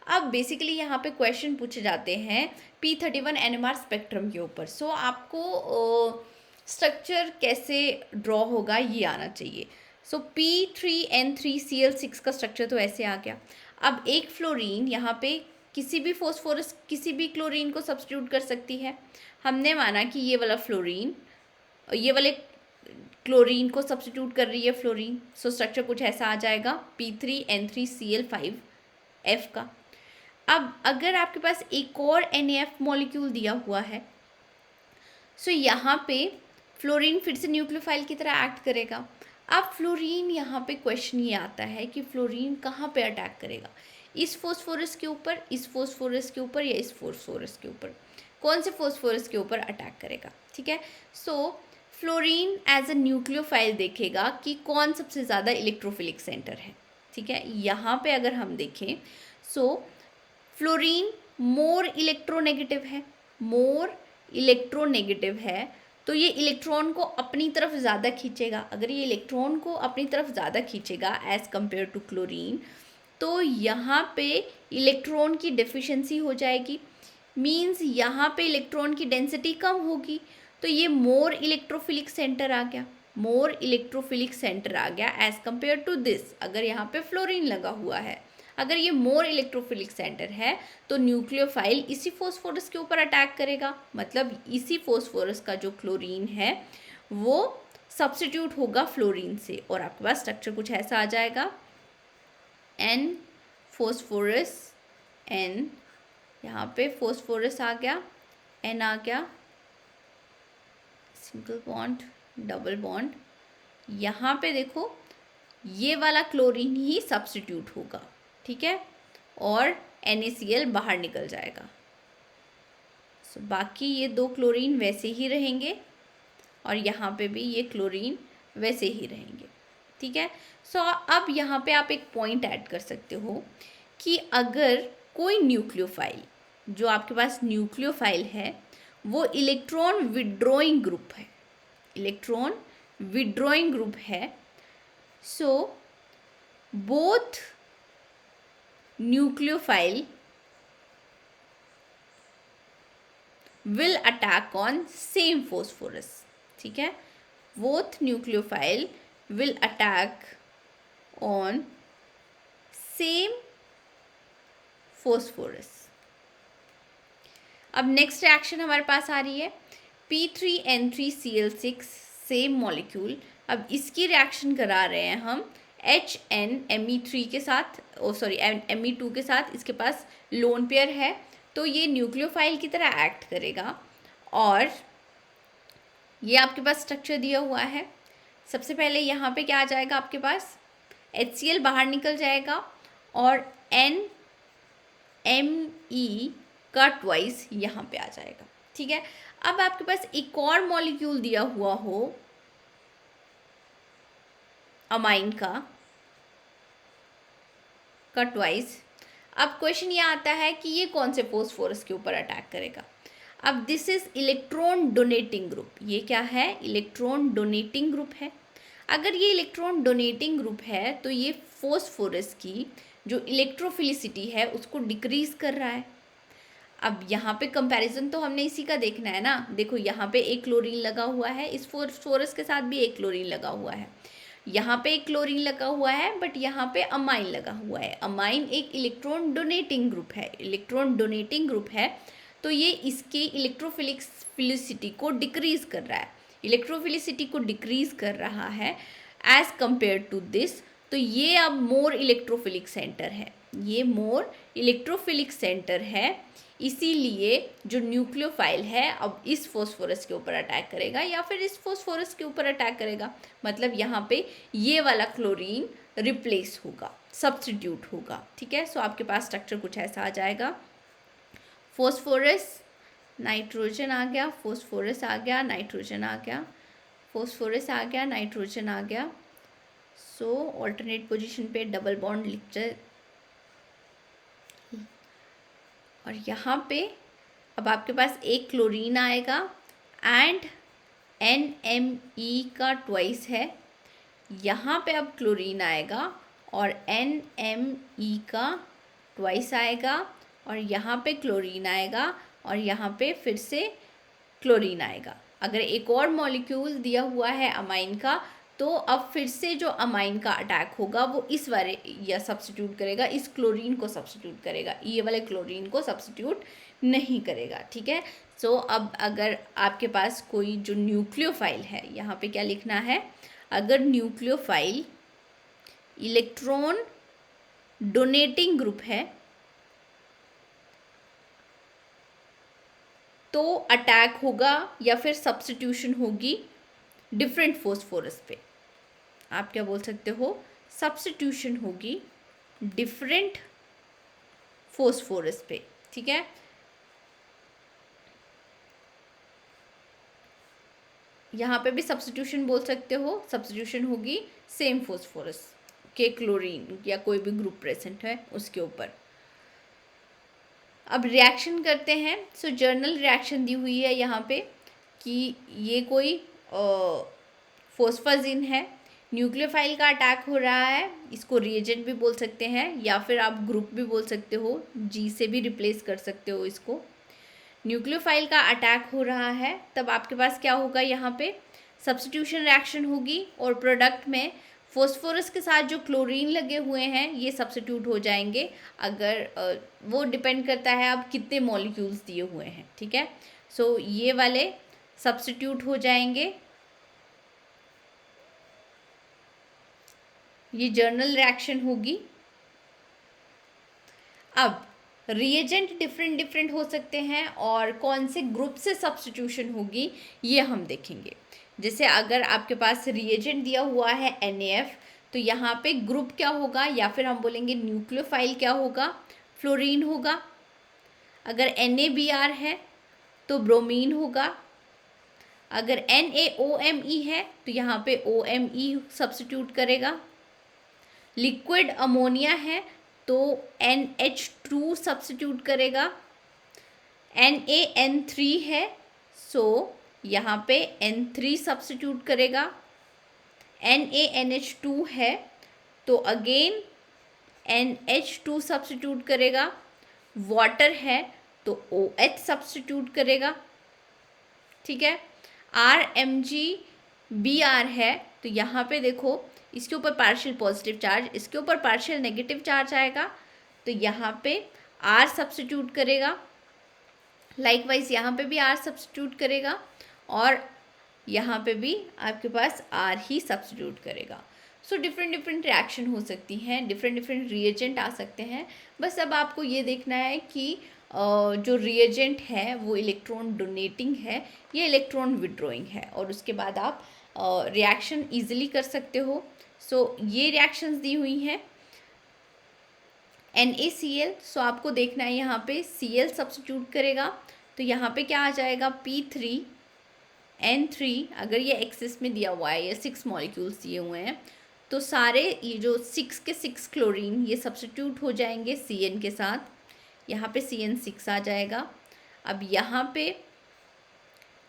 [SPEAKER 1] अब बेसिकली यहाँ पे क्वेश्चन पूछे जाते हैं P31 NMR स्पेक्ट्रम के ऊपर। सो आपको स्ट्रक्चर कैसे ड्रॉ होगा ये आना चाहिए। सो P3N3Cl6 का स्ट्रक्चर तो ऐसे आ गया। अब एक फ्लोरीन यहाँ पे किसी भी फोस्फोरस किसी भी क्लोरीन को सब्स्टिट्यूट कर सकती है। हमने माना कि ये वाला फ्लोरीन ये वाले क्लोरीन को सब्स्टिट्यूट कर रही है फ्लोरीन। सो स्ट्रक्चर कुछ ऐसा आ जाएगा P3N3Cl5F का। अब अगर आपके पास एक और NaF मॉलिक्यूल दिया हुआ है, सो यहाँ पे फ्लोरीन फिर से न्यूक्लियोफाइल की तरह एक्ट करेगा। अब फ्लोरीन यहाँ पे क्वेश्चन ये आता है कि फ्लोरीन कहाँ पे अटैक करेगा, इस फोस्फोरस के ऊपर, इस फोस्फोरस के ऊपर, या इस फोस्फोरस के ऊपर, कौन से फोस्फोरस के ऊपर अटैक करेगा। ठीक है, सो फ्लोरीन एज अ न्यूक्लियोफाइल देखेगा कि कौन सबसे ज़्यादा इलेक्ट्रोफिलिक सेंटर है। ठीक है, यहाँ पे अगर हम देखें, सो फ्लोरीन मोर इलेक्ट्रोनेगेटिव है, मोर इलेक्ट्रोनेगेटिव है, तो ये इलेक्ट्रॉन को अपनी तरफ ज़्यादा खींचेगा। अगर ये इलेक्ट्रॉन को अपनी तरफ ज़्यादा खींचेगा एज़ कम्पेयर टू क्लोरीन, तो यहाँ पे इलेक्ट्रॉन की डेफिशिएंसी हो जाएगी, मीन्स यहाँ पे इलेक्ट्रॉन की डेंसिटी कम होगी। तो ये मोर इलेक्ट्रोफिलिक सेंटर आ गया, मोर इलेक्ट्रोफिलिक सेंटर आ गया एज़ कम्पेयर टू दिस। अगर यहाँ पे फ्लोरीन लगा हुआ है, अगर ये मोर इलेक्ट्रोफिलिक सेंटर है, तो न्यूक्लियोफाइल इसी फोस्फोरस के ऊपर अटैक करेगा, मतलब इसी फोस्फोरस का जो क्लोरीन है वो सब्स्टिट्यूट होगा फ्लोरीन से, और आपके पास स्ट्रक्चर कुछ ऐसा आ जाएगा, N फोस्फोरस N, यहाँ पे फोस्फोरस आ गया, N आ गया, सिंगल बॉन्ड, डबल बॉन्ड, यहाँ पे देखो ये वाला क्लोरीन ही सब्स्टिट्यूट होगा। ठीक है, और NaCl बाहर निकल जाएगा। सो बाकी ये दो क्लोरीन वैसे ही रहेंगे, और यहाँ पे भी ये क्लोरीन वैसे ही रहेंगे। ठीक है, सो अब यहाँ पे आप एक पॉइंट ऐड कर सकते हो कि अगर कोई न्यूक्लियोफाइल, जो आपके पास न्यूक्लियोफाइल है, वो इलेक्ट्रॉन विड्रॉइंग ग्रुप है, इलेक्ट्रॉन विड्रॉइंग ग्रुप है, so both nucleophile will attack on same phosphorus. ठीक है, both nucleophile will attack on same phosphorus. अब नेक्स्ट रिएक्शन हमारे पास आ रही है P3N3Cl6 सेम मॉलिक्यूल. अब इसकी रिएक्शन करा रहे हैं हम HNMe3 के साथ, Me2 के साथ. इसके पास लोन पेयर है तो ये न्यूक्लियोफाइल की तरह एक्ट करेगा. और ये आपके पास स्ट्रक्चर दिया हुआ है. सबसे पहले यहाँ पे क्या आ जाएगा आपके पास, HCl बाहर निकल जाएगा और NMe का ट्वाइस यहाँ पे आ जाएगा. ठीक है, अब आपके पास एक और मॉलिक्यूल दिया हुआ हो अमाइन का ट्वाइस. अब क्वेश्चन ये आता है कि ये कौन से फोस्फोरस के ऊपर अटैक करेगा. अब this is electron donating group. ये क्या है, इलेक्ट्रॉन डोनेटिंग ग्रुप है. अगर ये इलेक्ट्रॉन डोनेटिंग ग्रुप है तो ये फोस्फोरस की जो इलेक्ट्रोफिलिसिटी है उसको डिक्रीज कर रहा है. अब यहाँ पे कंपैरिजन तो हमने इसी का देखना है ना. देखो यहाँ पे एक क्लोरीन लगा हुआ है, इस फोस्फोरस के साथ भी एक क्लोरीन लगा हुआ है, यहाँ पे एक क्लोरीन लगा हुआ है, बट यहाँ पे अमाइन लगा हुआ है. अमाइन एक इलेक्ट्रॉन डोनेटिंग ग्रुप है. इलेक्ट्रॉन डोनेटिंग ग्रुप है तो ये इसके इलेक्ट्रोफिलिसिटी को डिक्रीज कर रहा है. इलेक्ट्रोफिलिसिटी को डिक्रीज कर रहा है एज कंपेयर टू दिस. तो ये अब मोर इलेक्ट्रोफिलिक सेंटर है, ये मोर इलेक्ट्रोफिलिक सेंटर है. इसीलिए जो न्यूक्लियोफाइल है अब इस फोस्फोरस के ऊपर अटैक करेगा या फिर इस फोस्फोरस के ऊपर अटैक करेगा. मतलब यहाँ पे ये वाला क्लोरीन रिप्लेस होगा, सब्स्टिट्यूट होगा. ठीक है, सो आपके पास स्ट्रक्चर कुछ ऐसा आ जाएगा. फोस्फोरस, नाइट्रोजन आ गया, फोस्फोरस आ गया, नाइट्रोजन आ गया, फोस्फोरस आ गया, नाइट्रोजन आ गया. सो ऑल्टरनेट पोजीशन पे डबल बॉन्ड लिखते. और यहाँ पे अब आपके पास एक क्लोरीन आएगा एंड NMe का ट्वाइस है. यहाँ पे अब क्लोरीन आएगा और NMe का ट्वाइस आएगा और यहाँ पे क्लोरीन आएगा और यहाँ पे फिर से क्लोरीन आएगा. अगर एक और मॉलिक्यूल दिया हुआ है अमाइन का तो अब फिर से जो अमाइन का अटैक होगा वो इस वाले या सब्स्टिट्यूट करेगा, इस क्लोरीन को सब्स्टिट्यूट करेगा, ये वाले क्लोरीन को सब्स्टिट्यूट नहीं करेगा. ठीक है, सो अब अगर आपके पास कोई जो न्यूक्लियोफाइल है, यहाँ पे क्या लिखना है, अगर न्यूक्लियोफाइल इलेक्ट्रॉन डोनेटिंग ग्रुप है तो अटैक होगा या फिर सब्स्टिट्यूशन होगी डिफरेंट फोस्फोरस पे. आप क्या बोल सकते हो, सब्स्टिट्यूशन होगी डिफरेंट फोस्फोरस पे. ठीक है, यहाँ पे भी सब्स्टिट्यूशन बोल सकते हो, सब्स्टिट्यूशन होगी सेम फोस्फोरस के क्लोरीन या कोई भी ग्रुप प्रेजेंट है उसके ऊपर. अब रिएक्शन करते हैं. सो जर्नल रिएक्शन दी हुई है यहाँ पे कि ये कोई फोस्फाजिन है, न्यूक्लियोफाइल का अटैक हो रहा है. इसको रिएजेंट भी बोल सकते हैं या फिर आप ग्रुप भी बोल सकते हो, जी से भी रिप्लेस कर सकते हो इसको. न्यूक्लियोफाइल का अटैक हो रहा है तब आपके पास क्या होगा, यहाँ पे सब्स्टिट्यूशन रिएक्शन होगी और प्रोडक्ट में फोस्फोरस के साथ जो क्लोरीन लगे हुए हैं ये सब्स्टिट्यूट हो जाएंगे. अगर वो डिपेंड करता है आप कितने मॉलिक्यूल्स दिए हुए हैं. ठीक है, सो ये वाले सब्स्टिट्यूट हो जाएंगे. ये जर्नल रिएक्शन होगी. अब रिएजेंट डिफरेंट हो सकते हैं और कौन से ग्रुप से सब्स्टिट्यूशन होगी ये हम देखेंगे. जैसे अगर आपके पास रिएजेंट दिया हुआ है NaF तो यहाँ पे ग्रुप क्या होगा, या फिर हम बोलेंगे न्यूक्लियोफाइल क्या होगा, फ्लोरीन होगा. अगर NaBr है तो ब्रोमीन होगा. अगर NaOMe है तो यहाँ पे OMe सब्स्टिट्यूट करेगा. लिक्विड अमोनिया है तो NH2 सब्स्टिट्यूट करेगा. NaN3 है सो यहाँ पे N3 सब्स्टिट्यूट करेगा. NaNH2 है तो अगेन NH2 सब्स्टिट्यूट करेगा. वाटर है तो OH सब्स्टिट्यूट करेगा. ठीक है। RMgBr है, तो यहाँ पे देखो इसके ऊपर पार्शियल पॉजिटिव चार्ज, इसके ऊपर पार्शियल नेगेटिव चार्ज आएगा, तो यहाँ पे R सब्स्टिट्यूट करेगा, लाइकवाइज यहाँ पे भी R सब्स्टिट्यूट करेगा, और यहाँ पे भी आपके पास R ही सब्स्टिट्यूट करेगा। सो डिफरेंट डिफरेंट रिएक्शन हो सकती हैं, डिफरेंट डिफरेंट रिएजेंट आ सकते हैं। बस अब आपको ये देखना है कि जो रिएजेंट है वो इलेक्ट्रॉन डोनेटिंग है या इलेक्ट्रॉन विड्रॉइंग है, और उसके बाद आप रिएक्शन ईजिली कर सकते हो। सो ये रिएक्शंस दी हुई हैं। NaCl, सो आपको देखना है यहाँ पे Cl सब्स्टिट्यूट करेगा, तो यहाँ पे क्या आ जाएगा P3N3। अगर ये एक्सिस में दिया हुआ है, ये 6 मॉलिक्यूल्स दिए हुए हैं, तो सारे ये जो 6 के 6 क्लोरीन ये सब्स्टिट्यूट हो जाएंगे Cn के साथ, यहाँ पे CN6 आ जाएगा। अब यहाँ पे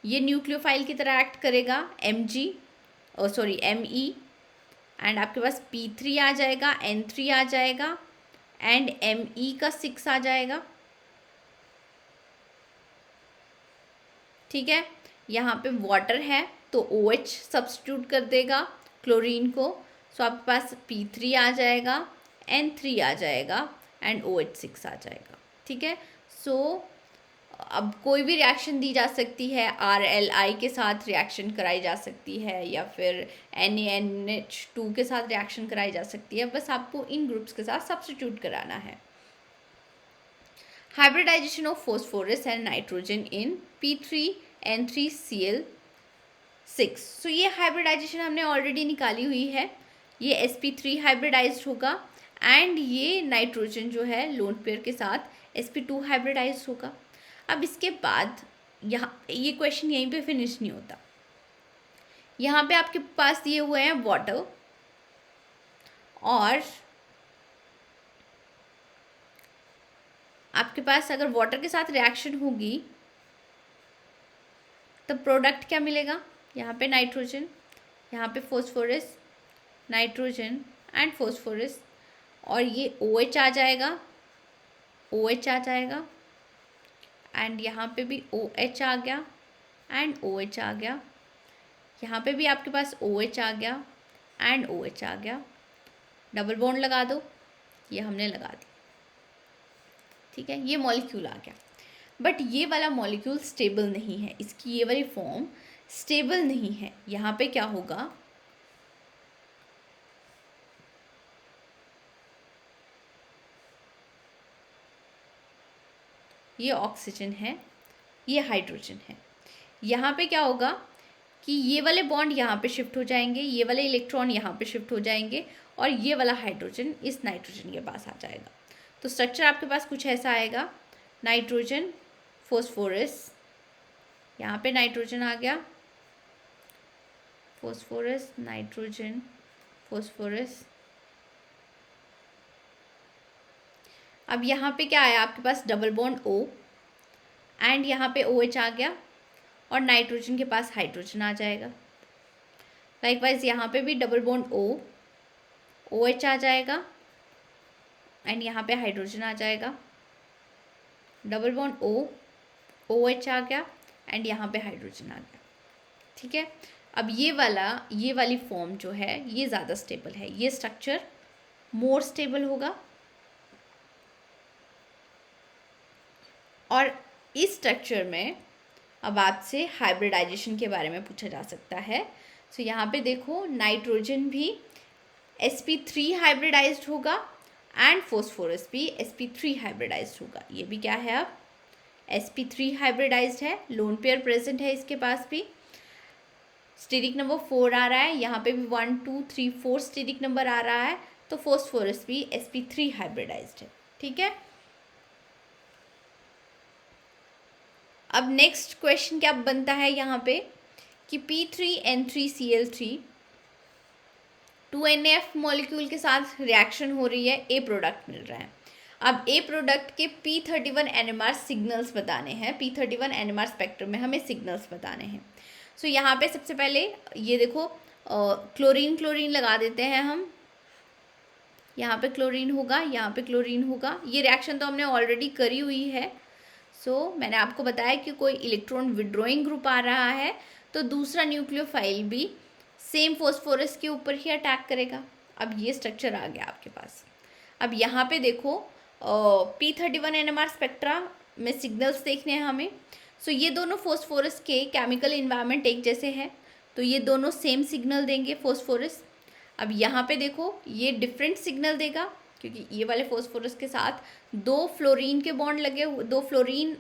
[SPEAKER 1] ये न्यूक्लियोफाइल की तरह एक्ट करेगा Me, एंड आपके पास P3 आ जाएगा, N3 आ जाएगा, एंड Me का 6 आ जाएगा। ठीक है, यहाँ पे वाटर है तो OH सब्स्टिट्यूट कर देगा क्लोरीन को, सो आपके पास P3 आ जाएगा, N3 आ जाएगा, एंड OH6 आ जाएगा। ठीक है, सो अब कोई भी रिएक्शन दी जा सकती है, RLI के साथ रिएक्शन कराई जा सकती है, या फिर NaNH2 के साथ रिएक्शन कराई जा सकती है, बस आपको इन ग्रुप्स के साथ सब्स्टिट्यूट कराना है। Hybridization of phosphorus and nitrogen in P3N3Cl6। So ये हाइब्रिडाइजेशन हमने ऑलरेडी निकाली हुई है, ये sp3 हाइब्रिडाइज्ड होगा, एंड ये नाइट्रोजन जो है लोन पेयर के साथ sp2 हाइब्रिडाइज्ड होगा। अब इसके बाद यहाँ ये क्वेश्चन यहीं पे फिनिश नहीं होता, यहाँ पे आपके पास दिए हुए हैं वाटर, और आपके पास अगर वाटर के साथ रिएक्शन होगी तो प्रोडक्ट क्या मिलेगा, यहाँ पे नाइट्रोजन, यहाँ पे फॉस्फोरस, नाइट्रोजन एंड फॉस्फोरस, और ये OH आ जाएगा, OH आ जाएगा, एंड यहाँ पे भी OH आ गया एंड OH आ गया, यहाँ पे भी आपके पास OH आ गया एंड OH आ गया। डबल बॉन्ड लगा दो, ये हमने लगा दिया। ठीक है, ये मॉलिक्यूल आ गया, बट ये वाला मॉलिक्यूल स्टेबल नहीं है, इसकी ये वाली फॉर्म स्टेबल नहीं है। यहाँ पे क्या होगा, ये ऑक्सीजन है, ये हाइड्रोजन है। यहाँ पे क्या होगा कि ये वाले बॉन्ड यहाँ पे शिफ्ट हो जाएंगे, ये वाले इलेक्ट्रॉन यहाँ पे शिफ्ट हो जाएंगे, और ये वाला हाइड्रोजन इस नाइट्रोजन के पास आ जाएगा। तो स्ट्रक्चर आपके पास कुछ ऐसा आएगा, नाइट्रोजन फॉस्फोरस, यहाँ पे नाइट्रोजन आ गया, फॉस्फोरस, नाइट्रोजन, फॉस्फोरस। अब यहाँ पे क्या आया आपके पास, डबल बॉन्ड O, एंड यहाँ पे OH आ गया, और नाइट्रोजन के पास हाइड्रोजन आ जाएगा। लाइकवाइज यहाँ पे भी डबल बॉन्ड O, OH आ जाएगा, एंड यहाँ पे हाइड्रोजन आ जाएगा, डबल बॉन्ड O, OH आ गया, एंड यहाँ पे हाइड्रोजन आ गया। ठीक है, अब ये वाली फॉर्म जो है ये ज़्यादा स्टेबल है, ये स्ट्रक्चर मोर स्टेबल होगा, और इस स्ट्रक्चर में अब आपसे हाइब्रिडाइजेशन के बारे में पूछा जा सकता है। सो यहाँ पे देखो, नाइट्रोजन भी sp3 हाइब्रिडाइज्ड होगा, एंड फॉस्फोरस भी sp3 हाइब्रिडाइज्ड होगा। ये भी क्या है, अब sp3 हाइब्रिडाइज्ड है, लोन पेयर प्रेजेंट है इसके पास भी, स्टेरिक नंबर 4 आ रहा है, यहाँ पे भी 1 2 3 4 स्टेरिक नंबर आ रहा है, तो फॉस्फोरस भी sp3 हाइब्रिडाइज्ड है। ठीक है, अब नेक्स्ट क्वेश्चन क्या बनता है यहाँ पे कि P3N3Cl3 2NF मॉलिक्यूल के साथ रिएक्शन हो रही है, ए प्रोडक्ट मिल रहा है। अब ए प्रोडक्ट के P31 NMR सिग्नल्स बताने हैं, P31 NMR स्पेक्ट्रम में हमें सिग्नल्स बताने हैं। सो यहाँ पे सबसे पहले ये देखो, क्लोरीन लगा देते हैं हम, यहाँ पे क्लोरीन होगा, यहाँ पे क्लोरीन होगा। ये रिएक्शन तो हमने ऑलरेडी करी हुई है, मैंने आपको बताया कि कोई इलेक्ट्रॉन विड्रॉइंग ग्रुप आ रहा है तो दूसरा न्यूक्लियोफाइल भी सेम फॉस्फोरस के ऊपर ही अटैक करेगा। अब ये स्ट्रक्चर आ गया आपके पास। अब यहाँ पे देखो P31 NMR स्पेक्ट्रा में सिग्नल्स देखने हैं हमें। ये दोनों फॉस्फोरस के केमिकल इन्वायरमेंट एक जैसे हैं, तो ये दोनों सेम सिग्नल देंगे फॉस्फोरस। अब यहाँ पे देखो ये डिफरेंट सिग्नल देगा, क्योंकि ये वाले फॉस्फोरस के साथ 2 फ्लोरीन के बॉन्ड लगे, 2 फ्लोरीन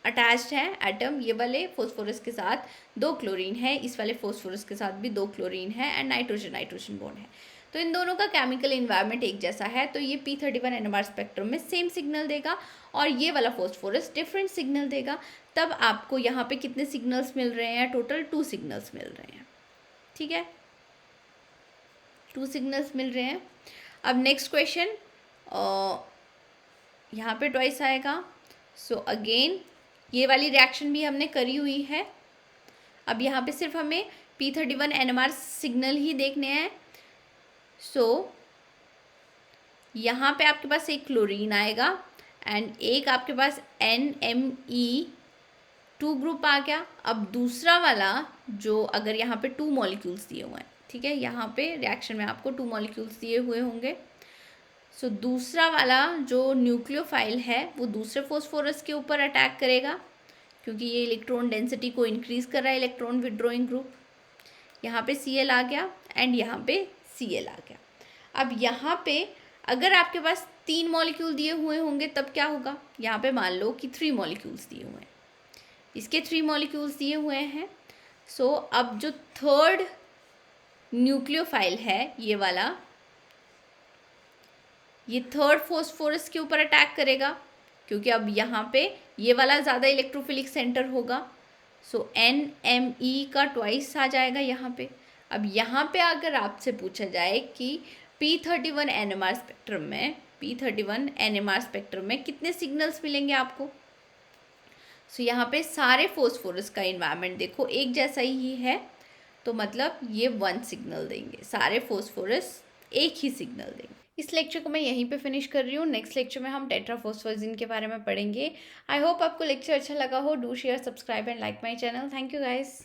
[SPEAKER 1] अटैच्ड हैं एटम। ये वाले फॉस्फोरस के साथ 2 क्लोरीन है, इस वाले फॉस्फोरस के साथ भी 2 क्लोरीन है एंड नाइट्रोजन नाइट्रोजन बॉन्ड है। तो इन दोनों का केमिकल इन्वायरमेंट एक जैसा है, तो ये P31 NMR स्पेक्ट्रम में सेम सिग्नल देगा और ये वाला फॉस्फोरस डिफरेंट सिग्नल देगा। तब आपको यहाँ पे कितने सिग्नल्स मिल रहे हैं? टोटल 2 सिग्नल्स मिल रहे हैं। ठीक है, 2 सिग्नल्स मिल रहे हैं। अब नेक्स्ट क्वेश्चन यहाँ पे ट्वाइस आएगा। अगेन ये वाली रिएक्शन भी हमने करी हुई है। अब यहाँ पे सिर्फ हमें P31 NMR सिग्नल ही देखने हैं। यहाँ पे आपके पास एक क्लोरीन आएगा एंड एक आपके पास NMe2 ग्रुप आ गया। अब दूसरा वाला जो, अगर यहाँ पे 2 मॉलिक्यूल्स दिए हुए हैं, ठीक है, यहाँ पे रिएक्शन में आपको 2 मॉलिक्यूल्स दिए हुए होंगे। दूसरा वाला जो न्यूक्लियोफाइल है वो दूसरे फॉस्फोरस के ऊपर अटैक करेगा, क्योंकि ये इलेक्ट्रॉन डेंसिटी को इंक्रीज कर रहा है, इलेक्ट्रॉन विड्रॉइंग ग्रुप। यहाँ पे Cl आ गया एंड यहाँ पे Cl आ गया। अब यहाँ पे अगर आपके पास 3 मॉलिक्यूल दिए हुए होंगे तब क्या होगा? यहाँ पे मान लो कि 3 मॉलिक्यूल्स दिए हुए हैं, इसके 3 मॉलिक्यूल्स दिए हुए हैं। अब जो थर्ड न्यूक्लियोफाइल है ये वाला, ये थर्ड फॉस्फोरस के ऊपर अटैक करेगा, क्योंकि अब यहाँ पे ये वाला ज़्यादा इलेक्ट्रोफिलिक सेंटर होगा। NMe का ट्वाइस आ जाएगा यहाँ पे। अब यहाँ पे अगर आपसे पूछा जाए कि P31 NMR स्पेक्ट्रम में कितने सिग्नल्स मिलेंगे आपको, यहाँ पे सारे फॉस्फोरस का इन्वायरमेंट देखो एक जैसा ही है, तो मतलब ये 1 सिग्नल देंगे, सारे फॉस्फोरस एक ही सिग्नल देंगे। इस लेक्चर को मैं यहीं पे फिनिश कर रही हूँ। नेक्स्ट लेक्चर में हम टेट्राफॉस्फोजिन के बारे में पढ़ेंगे। आई होप आपको लेक्चर अच्छा लगा हो। Do share, subscribe and like my channel. Thank you guys.